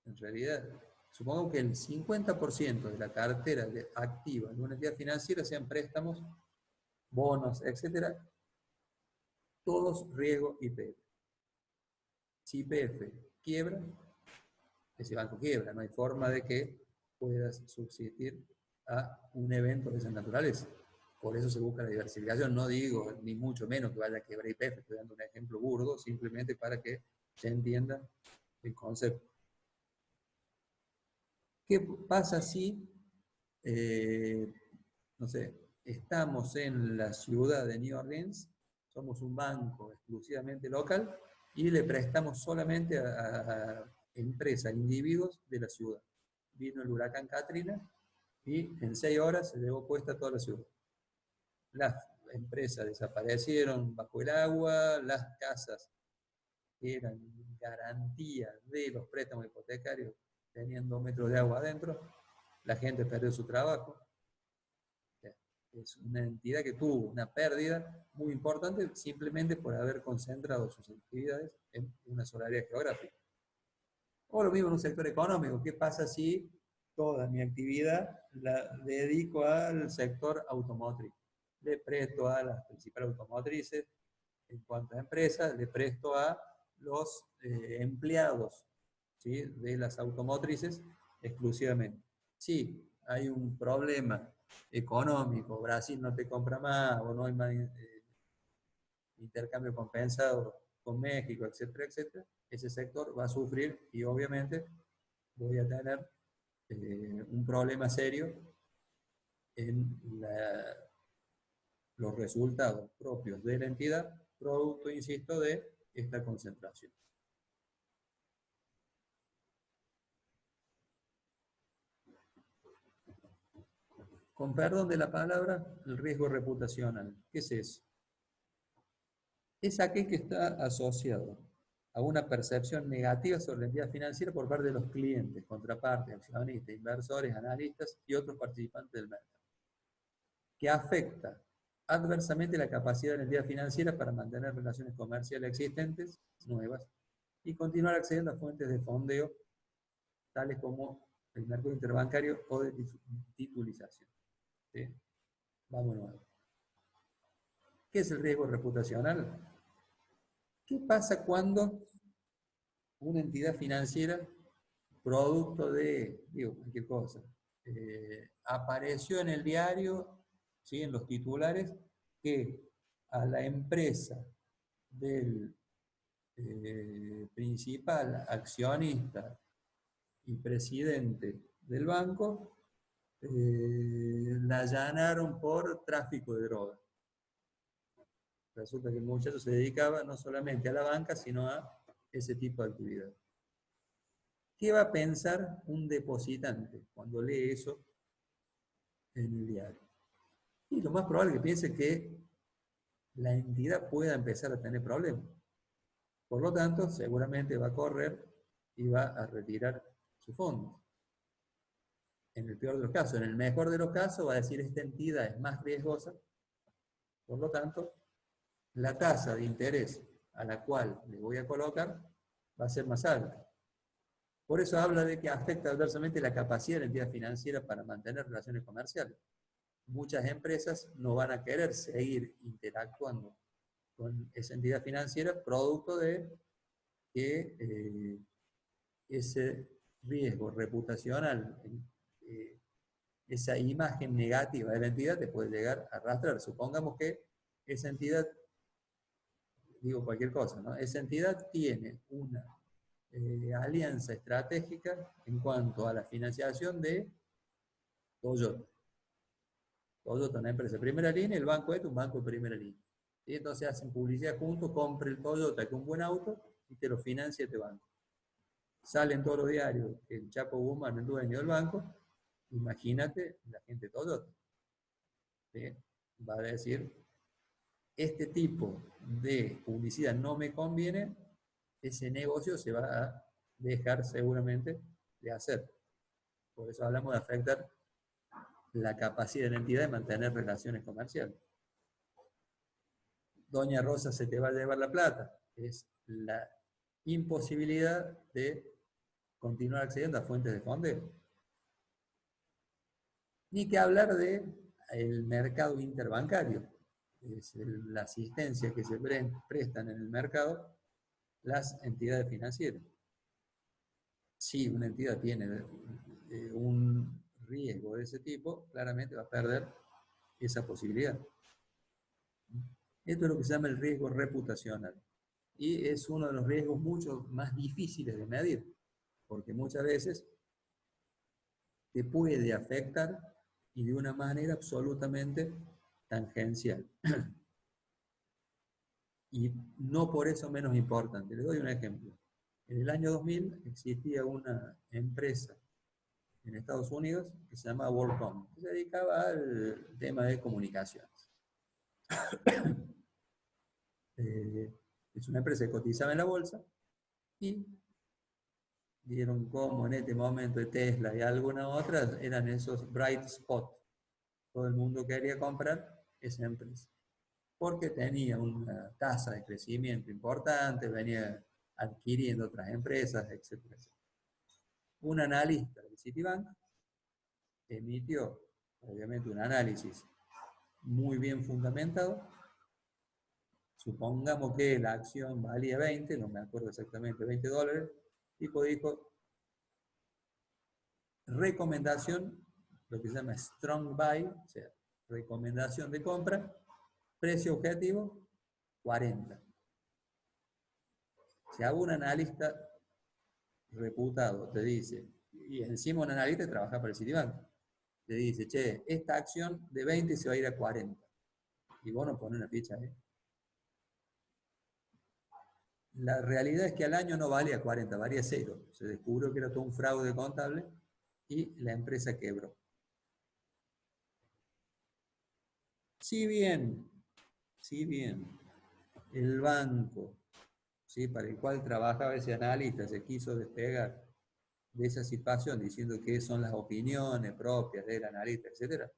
En realidad, supongamos que el 50% de la cartera activa de una entidad financiera sean préstamos, bonos, etc. Todos riesgo YPF. Si YPF quiebra, ese banco quiebra, no hay forma de que puedas subsistir a un evento de esa naturaleza. Por eso se busca la diversificación. No digo, ni mucho menos que vaya a quebrar YPF, estoy dando un ejemplo burdo, simplemente para que se entienda el concepto. ¿Qué pasa si, no sé, estamos en la ciudad de New Orleans, somos un banco exclusivamente local y le prestamos solamente a empresas, individuos de la ciudad? Vino el huracán Katrina y en 6 horas se llevó puesta toda la ciudad. Las empresas desaparecieron bajo el agua, las casas que eran garantía de los préstamos hipotecarios tenían 2 metros de agua adentro, la gente perdió su trabajo. Es una entidad que tuvo una pérdida muy importante simplemente por haber concentrado sus actividades en una sola área geográfica. O lo mismo en un sector económico. ¿Qué pasa si toda mi actividad la dedico al sector automotriz? Le presto a las principales automotrices en cuanto a empresas, le presto a los empleados, ¿sí?, de las automotrices exclusivamente. Sí, hay un problema económico, Brasil no te compra más, o no hay más intercambio compensado con México, etcétera, etcétera, ese sector va a sufrir y obviamente voy a tener un problema serio en los resultados propios de la entidad, producto, insisto, de esta concentración. Con perdón de la palabra, el riesgo reputacional. ¿Qué es eso? Es aquel que está asociado a una percepción negativa sobre la entidad financiera por parte de los clientes, contrapartes, accionistas, inversores, analistas y otros participantes del mercado, que afecta adversamente la capacidad de la entidad financiera para mantener relaciones comerciales existentes, nuevas, y continuar accediendo a fuentes de fondeo, tales como el mercado interbancario o de titulización. ¿Sí? Vámonos a ver. ¿Qué es el riesgo reputacional? ¿Qué pasa cuando una entidad financiera, producto de, digo, cualquier cosa, apareció en el diario, ¿sí?, en los titulares, que a la empresa del principal accionista y presidente del banco la allanaron por tráfico de drogas? Resulta que el muchacho se dedicaba no solamente a la banca, sino a ese tipo de actividad. ¿Qué va a pensar un depositante cuando lee eso en el diario? Y lo más probable es que piense que la entidad pueda empezar a tener problemas. Por lo tanto, seguramente va a correr y va a retirar su fondo. En el peor de los casos. En el mejor de los casos va a decir: esta entidad es más riesgosa, por lo tanto, la tasa de interés a la cual le voy a colocar va a ser más alta. Por eso habla de que afecta adversamente la capacidad de la entidad financiera para mantener relaciones comerciales. Muchas empresas no van a querer seguir interactuando con esa entidad financiera, producto de que ese riesgo reputacional, esa imagen negativa de la entidad te puede llegar a arrastrar. Supongamos que esa entidad, digo cualquier cosa, ¿no?, esa entidad tiene una alianza estratégica en cuanto a la financiación de Toyota. Toyota, una empresa de primera línea, el banco es un banco de primera línea. ¿Sí? Entonces hacen publicidad juntos, compra el Toyota, que es un buen auto, y te lo financia este banco. Salen todos los diarios el Chapo Guzmán, el dueño del banco. Imagínate la gente de Toyota. ¿Sí? Va a decir: este tipo de publicidad no me conviene, ese negocio se va a dejar seguramente de hacer. Por eso hablamos de afectar la capacidad de la entidad de mantener relaciones comerciales. Doña Rosa se te va a llevar la plata. Es la imposibilidad de continuar accediendo a fuentes de fondeo. Ni que hablar del mercado interbancario. Es la asistencia que se prestan en el mercado las entidades financieras. Si una entidad tiene un riesgo de ese tipo, claramente va a perder esa posibilidad. Esto es lo que se llama el riesgo reputacional. Y es uno de los riesgos mucho más difíciles de medir, porque muchas veces te puede afectar y de una manera absolutamente tangencial. Y no por eso menos importante. Les doy un ejemplo. En el año 2000 existía una empresa en Estados Unidos que se llama WorldCom, que se dedicaba al tema de comunicaciones. Es una empresa que cotizaba en la bolsa y vieron cómo en este momento de Tesla y algunas otras eran esos bright spots. Todo el mundo quería comprar esa empresa porque tenía una tasa de crecimiento importante, venía adquiriendo otras empresas, etcétera, etcétera. Un analista de Citibank emitió, obviamente, un análisis muy bien fundamentado. Supongamos que la acción valía 20, no me acuerdo exactamente, $20. El tipo dijo: recomendación, lo que se llama strong buy, o sea, recomendación de compra, precio objetivo, 40. Si hago un analista reputado, te dice, y encima un analista trabaja para el Citibank, te dice, che, esta acción de 20 se va a ir a 40. Y vos no pones una ficha ahí. La realidad es que al año no valía 40, valía 0. Se descubrió que era todo un fraude contable y la empresa quebró. Si bien el banco, ¿sí?, para el cual trabajaba ese analista se quiso despegar de esa situación diciendo que son las opiniones propias del analista, etc.,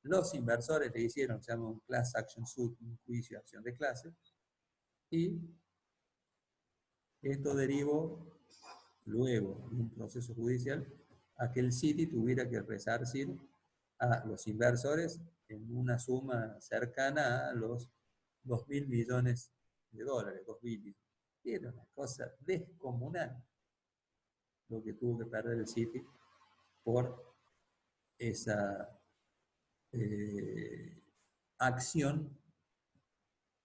los inversores le hicieron, se llama un class action suit, un juicio de acción de clase, y esto derivó luego en un proceso judicial a que el Citi tuviera que resarcir a los inversores en una suma cercana a los 2.000 millones de dólares, 2 billones. Era una cosa descomunal lo que tuvo que perder el Citi por esa acción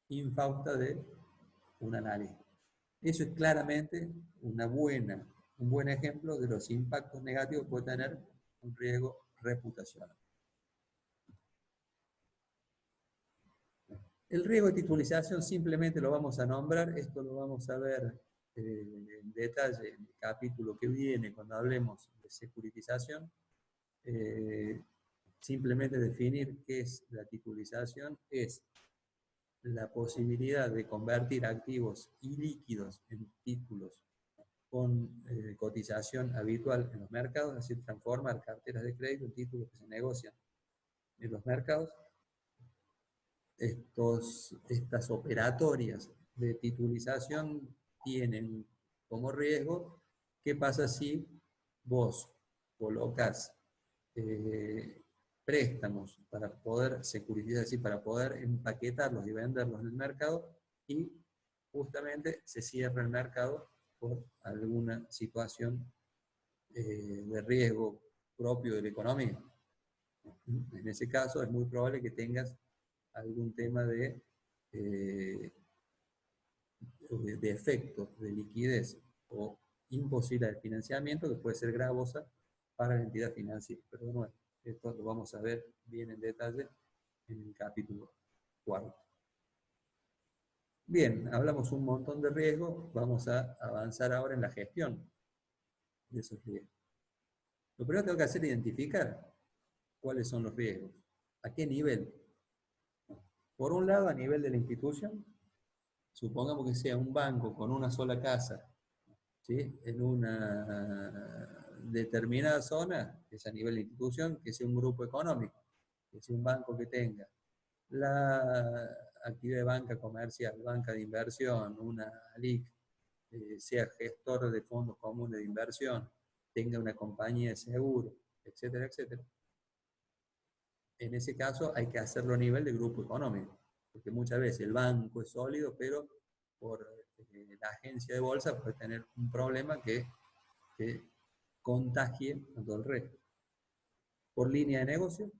infausta de un analista. Eso es claramente un buen ejemplo de los impactos negativos que puede tener un riesgo reputacional. El riesgo de titulización simplemente lo vamos a nombrar, esto lo vamos a ver en detalle en el capítulo que viene cuando hablemos de securitización. Simplemente definir qué es la titulización es la posibilidad de convertir activos ilíquidos en títulos con cotización habitual en los mercados, es decir, transformar carteras de crédito en títulos que se negocian en los mercados. Estas operatorias de titulización tienen como riesgo qué pasa si vos colocas préstamos para poder securitizar, es decir, para poder empaquetarlos y venderlos en el mercado, y justamente se cierra el mercado por alguna situación de riesgo propio de la economía. En ese caso es muy probable que tengas algún tema de efectos de liquidez o imposibilidad de financiamiento que puede ser gravosa para la entidad financiera. Pero bueno, esto lo vamos a ver bien en detalle en el capítulo 4. Bien, hablamos un montón de riesgos, vamos a avanzar ahora en la gestión de esos riesgos. Lo primero que tengo que hacer es identificar cuáles son los riesgos, a qué nivel. Por un lado, a nivel de la institución, supongamos que sea un banco con una sola casa, ¿sí?, en una determinada zona, que es a nivel de institución, que sea un grupo económico, que sea un banco que tenga la actividad de banca comercial, banca de inversión, una LIC, sea gestor de fondos comunes de inversión, tenga una compañía de seguro, etcétera, etcétera. En ese caso hay que hacerlo a nivel de grupo económico, porque muchas veces el banco es sólido, pero por la agencia de bolsa puede tener un problema que contagie a todo el resto. Por línea de negocio,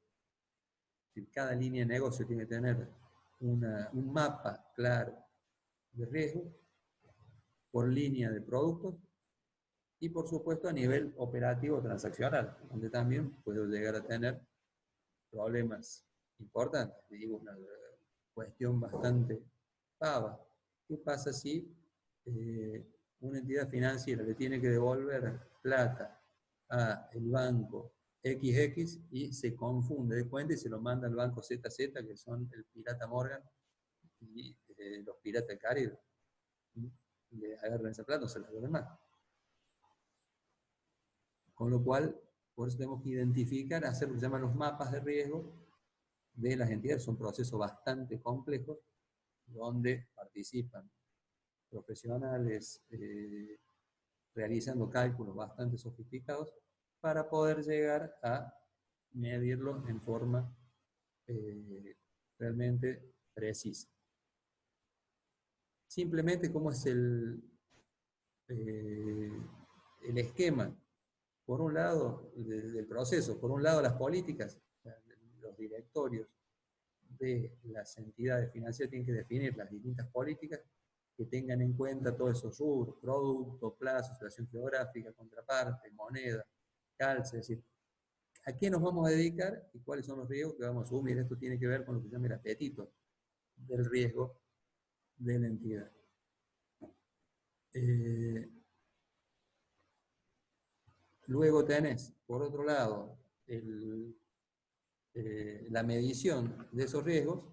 cada línea de negocio tiene que tener un mapa claro de riesgo, por línea de productos, y por supuesto a nivel operativo transaccional, donde también puedo llegar a tener problemas importantes. Digo, una cuestión bastante pava. ¿Qué pasa si una entidad financiera le tiene que devolver plata a el banco XX y se confunde de cuenta y se lo manda al banco ZZ, que son el Pirata Morgan y los Piratas del Caribe? Y le agarran esa plata, no se la devuelven más. Con lo cual, por eso tenemos que identificar, hacer lo que se llaman los mapas de riesgo de las entidades. Son procesos bastante complejos, donde participan profesionales realizando cálculos bastante sofisticados para poder llegar a medirlo en forma realmente precisa. Simplemente, ¿cómo es el esquema por un lado, del proceso, por un lado las políticas, los directorios de las entidades financieras tienen que definir las distintas políticas que tengan en cuenta todos esos rubros, producto, plazo, situación geográfica, contraparte, moneda, calce, es decir, a qué nos vamos a dedicar y cuáles son los riesgos que vamos a asumir. Esto tiene que ver con lo que se llama el apetito del riesgo de la entidad. Luego tenés, por otro lado, la medición de esos riesgos,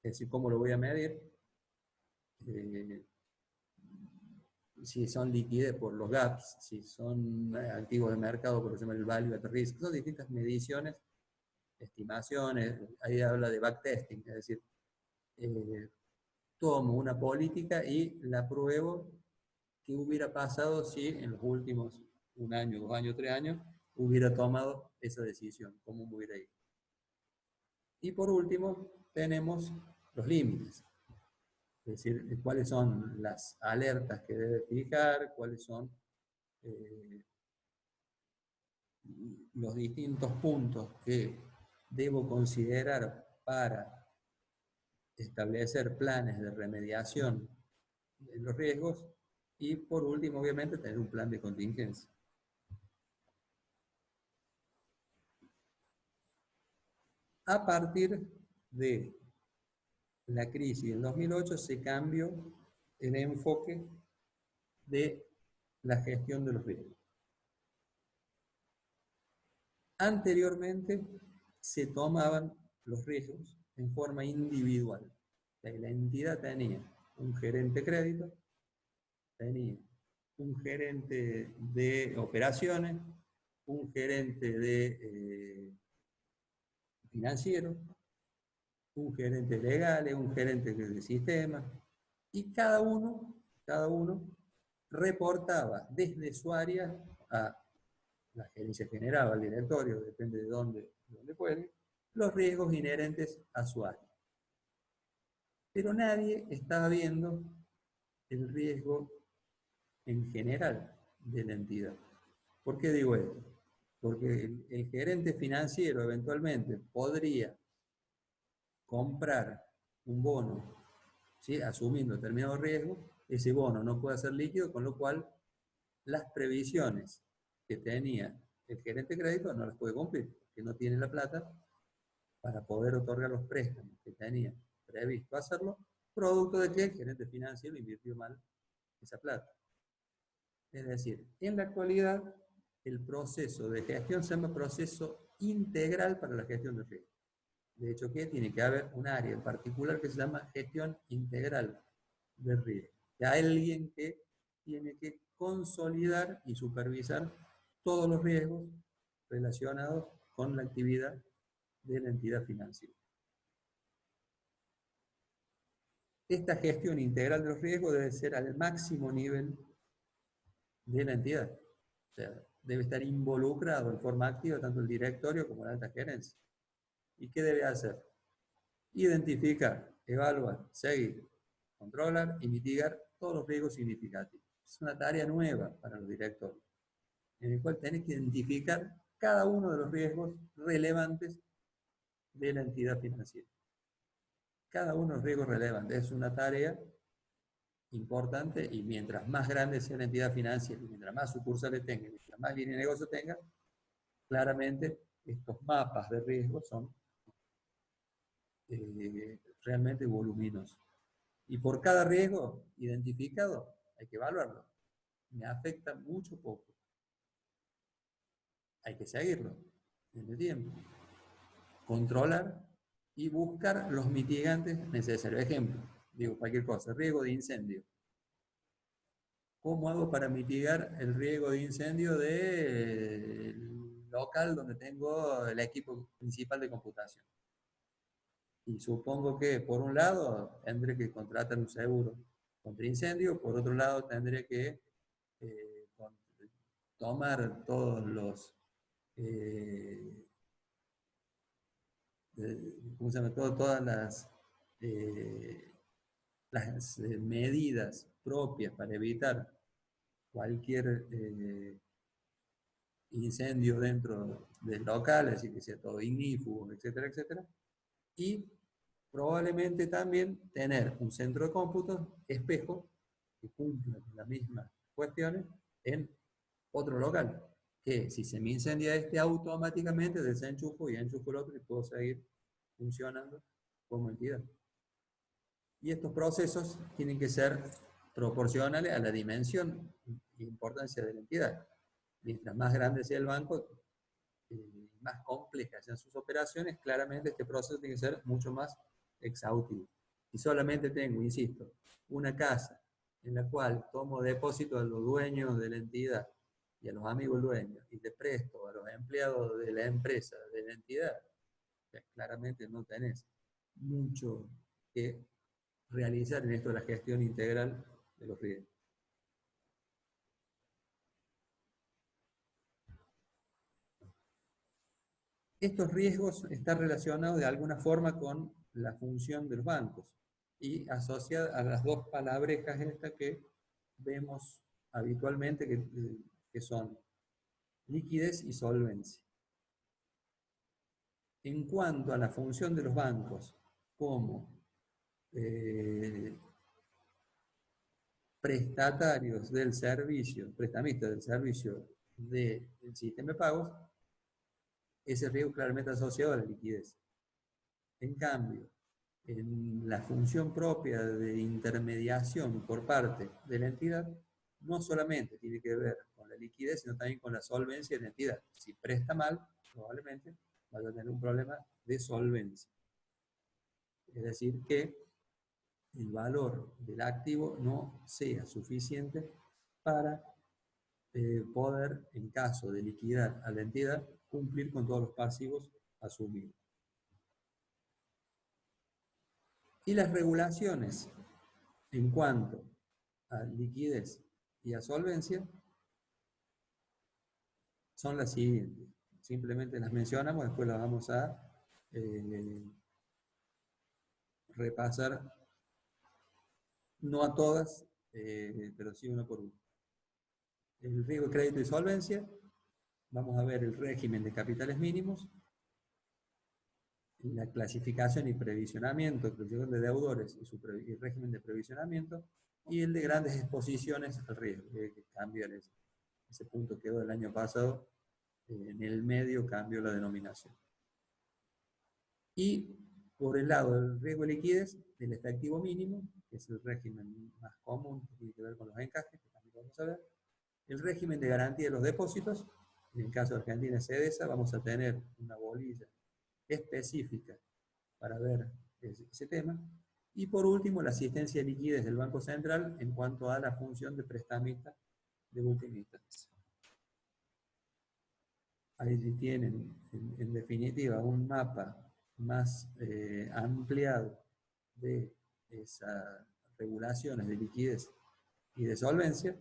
es decir, cómo lo voy a medir, si son liquidez por los gaps, si son activos de mercado por lo que se llama el value at risk, son distintas mediciones, estimaciones, ahí habla de backtesting, es decir, tomo una política y la pruebo qué hubiera pasado si en los últimos 1 año, 2 años, 3 años, hubiera tomado esa decisión, cómo me hubiera ido. Y por último, tenemos los límites. Es decir, cuáles son las alertas que debe fijar, cuáles son los distintos puntos que debo considerar para establecer planes de remediación de los riesgos y por último, obviamente, tener un plan de contingencia. A partir de la crisis del 2008 se cambió el enfoque de la gestión de los riesgos. Anteriormente se tomaban los riesgos en forma individual. O sea, la entidad tenía un gerente de crédito, tenía un gerente de operaciones, un gerente de financiero, un gerente legal, un gerente de sistemas, y cada uno reportaba desde su área a la gerencia general, al directorio, depende de dónde puede, los riesgos inherentes a su área. Pero nadie estaba viendo el riesgo en general de la entidad. ¿Por qué digo esto? Porque el gerente financiero eventualmente podría comprar un bono, ¿sí?, asumiendo determinado riesgo, ese bono no puede ser líquido, con lo cual las previsiones que tenía el gerente de crédito no las puede cumplir, porque no tiene la plata para poder otorgar los préstamos que tenía previsto hacerlo, producto de que el gerente financiero invirtió mal esa plata. Es decir, en la actualidad, el proceso de gestión se llama proceso integral para la gestión de riesgo. De hecho, ¿qué? Tiene que haber un área en particular que se llama gestión integral de riesgo. Hay alguien que tiene que consolidar y supervisar todos los riesgos relacionados con la actividad de la entidad financiera. Esta gestión integral de los riesgos debe ser al máximo nivel de la entidad. O sea, debe estar involucrado en forma activa tanto el directorio como la alta gerencia. ¿Y qué debe hacer? Identificar, evaluar, seguir, controlar y mitigar todos los riesgos significativos. Es una tarea nueva para los directores, en el cual tenés que identificar cada uno de los riesgos relevantes de la entidad financiera. Cada uno de los riesgos relevantes es una tarea importante y mientras más grande sea la entidad financiera, mientras más sucursales tenga, mientras más línea de negocio tenga, claramente estos mapas de riesgo son realmente voluminosos. Y por cada riesgo identificado hay que evaluarlo. Me afecta mucho o poco. Hay que seguirlo en el tiempo. Controlar y buscar los mitigantes necesarios. Ejemplo, digo cualquier cosa, riesgo de incendio. ¿Cómo hago para mitigar el riesgo de incendio del local donde tengo el equipo principal de computación? Y supongo que, por un lado, tendré que contratar un seguro contra incendio, por otro lado, tendré que tomar todos los ¿cómo se llama? Todas las medidas propias para evitar cualquier incendio dentro del local, así que sea todo ignífugo, etcétera, etcétera. Y probablemente también tener un centro de cómputo espejo que cumpla con las mismas cuestiones en otro local, que si se me incendia este, automáticamente desenchufo y enchufo el otro y puedo seguir funcionando como entidad. Y estos procesos tienen que ser proporcionales a la dimensión e importancia de la entidad. Mientras más grande sea el banco, más complejas sean sus operaciones, claramente este proceso tiene que ser mucho más exhaustivo. Si solamente tengo, insisto, una casa en la cual tomo depósito a los dueños de la entidad y a los amigos dueños y le presto a los empleados de la empresa, de la entidad, claramente no tenés mucho que realizar en esto de la gestión integral de los riesgos. Estos riesgos están relacionados de alguna forma con la función de los bancos y asociadas a las dos palabrejas estas que vemos habitualmente que son liquidez y solvencia. En cuanto a la función de los bancos como prestatarios del servicio, prestamistas del servicio del sistema de pagos, ese riesgo claramente asociado a la liquidez. En cambio, en la función propia de intermediación por parte de la entidad, no solamente tiene que ver con la liquidez, sino también con la solvencia de la entidad. Si presta mal, probablemente vaya a tener un problema de solvencia. Es decir, que el valor del activo no sea suficiente para poder, en caso de liquidar a la entidad, cumplir con todos los pasivos asumidos. Y las regulaciones en cuanto a liquidez y a solvencia son las siguientes. Simplemente las mencionamos, después las vamos a repasar, no a todas, pero sí una por una. El riesgo de crédito y solvencia, vamos a ver el régimen de capitales mínimos, la clasificación y previsionamiento, previsión de deudores y el régimen de previsionamiento, y el de grandes exposiciones al riesgo, que cambia ese punto quedó del año pasado, en el medio cambió la denominación. Y por el lado del riesgo de liquidez, el efectivo mínimo, que es el régimen más común, que tiene que ver con los encajes, que también vamos a ver, el régimen de garantía de los depósitos, en el caso de Argentina CDESA, vamos a tener una bolilla específica para ver ese tema. Y por último, la asistencia de liquidez del Banco Central en cuanto a la función de prestamista de última instancia. Ahí tienen, en definitiva, un mapa más ampliado de esas regulaciones de liquidez y de solvencia,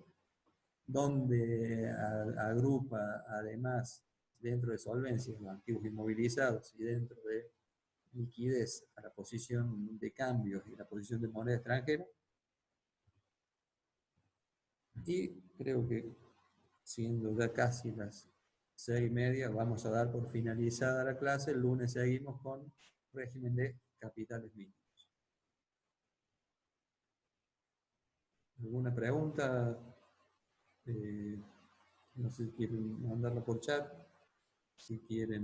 donde agrupa además dentro de solvencia los activos inmovilizados y dentro de liquidez a la posición de cambios y la posición de moneda extranjera. Y creo que siendo ya casi las 6:30, vamos a dar por finalizada la clase. El lunes seguimos con régimen de capitales mínimos. ¿Alguna pregunta? No sé si quieren mandarla por chat, si quieren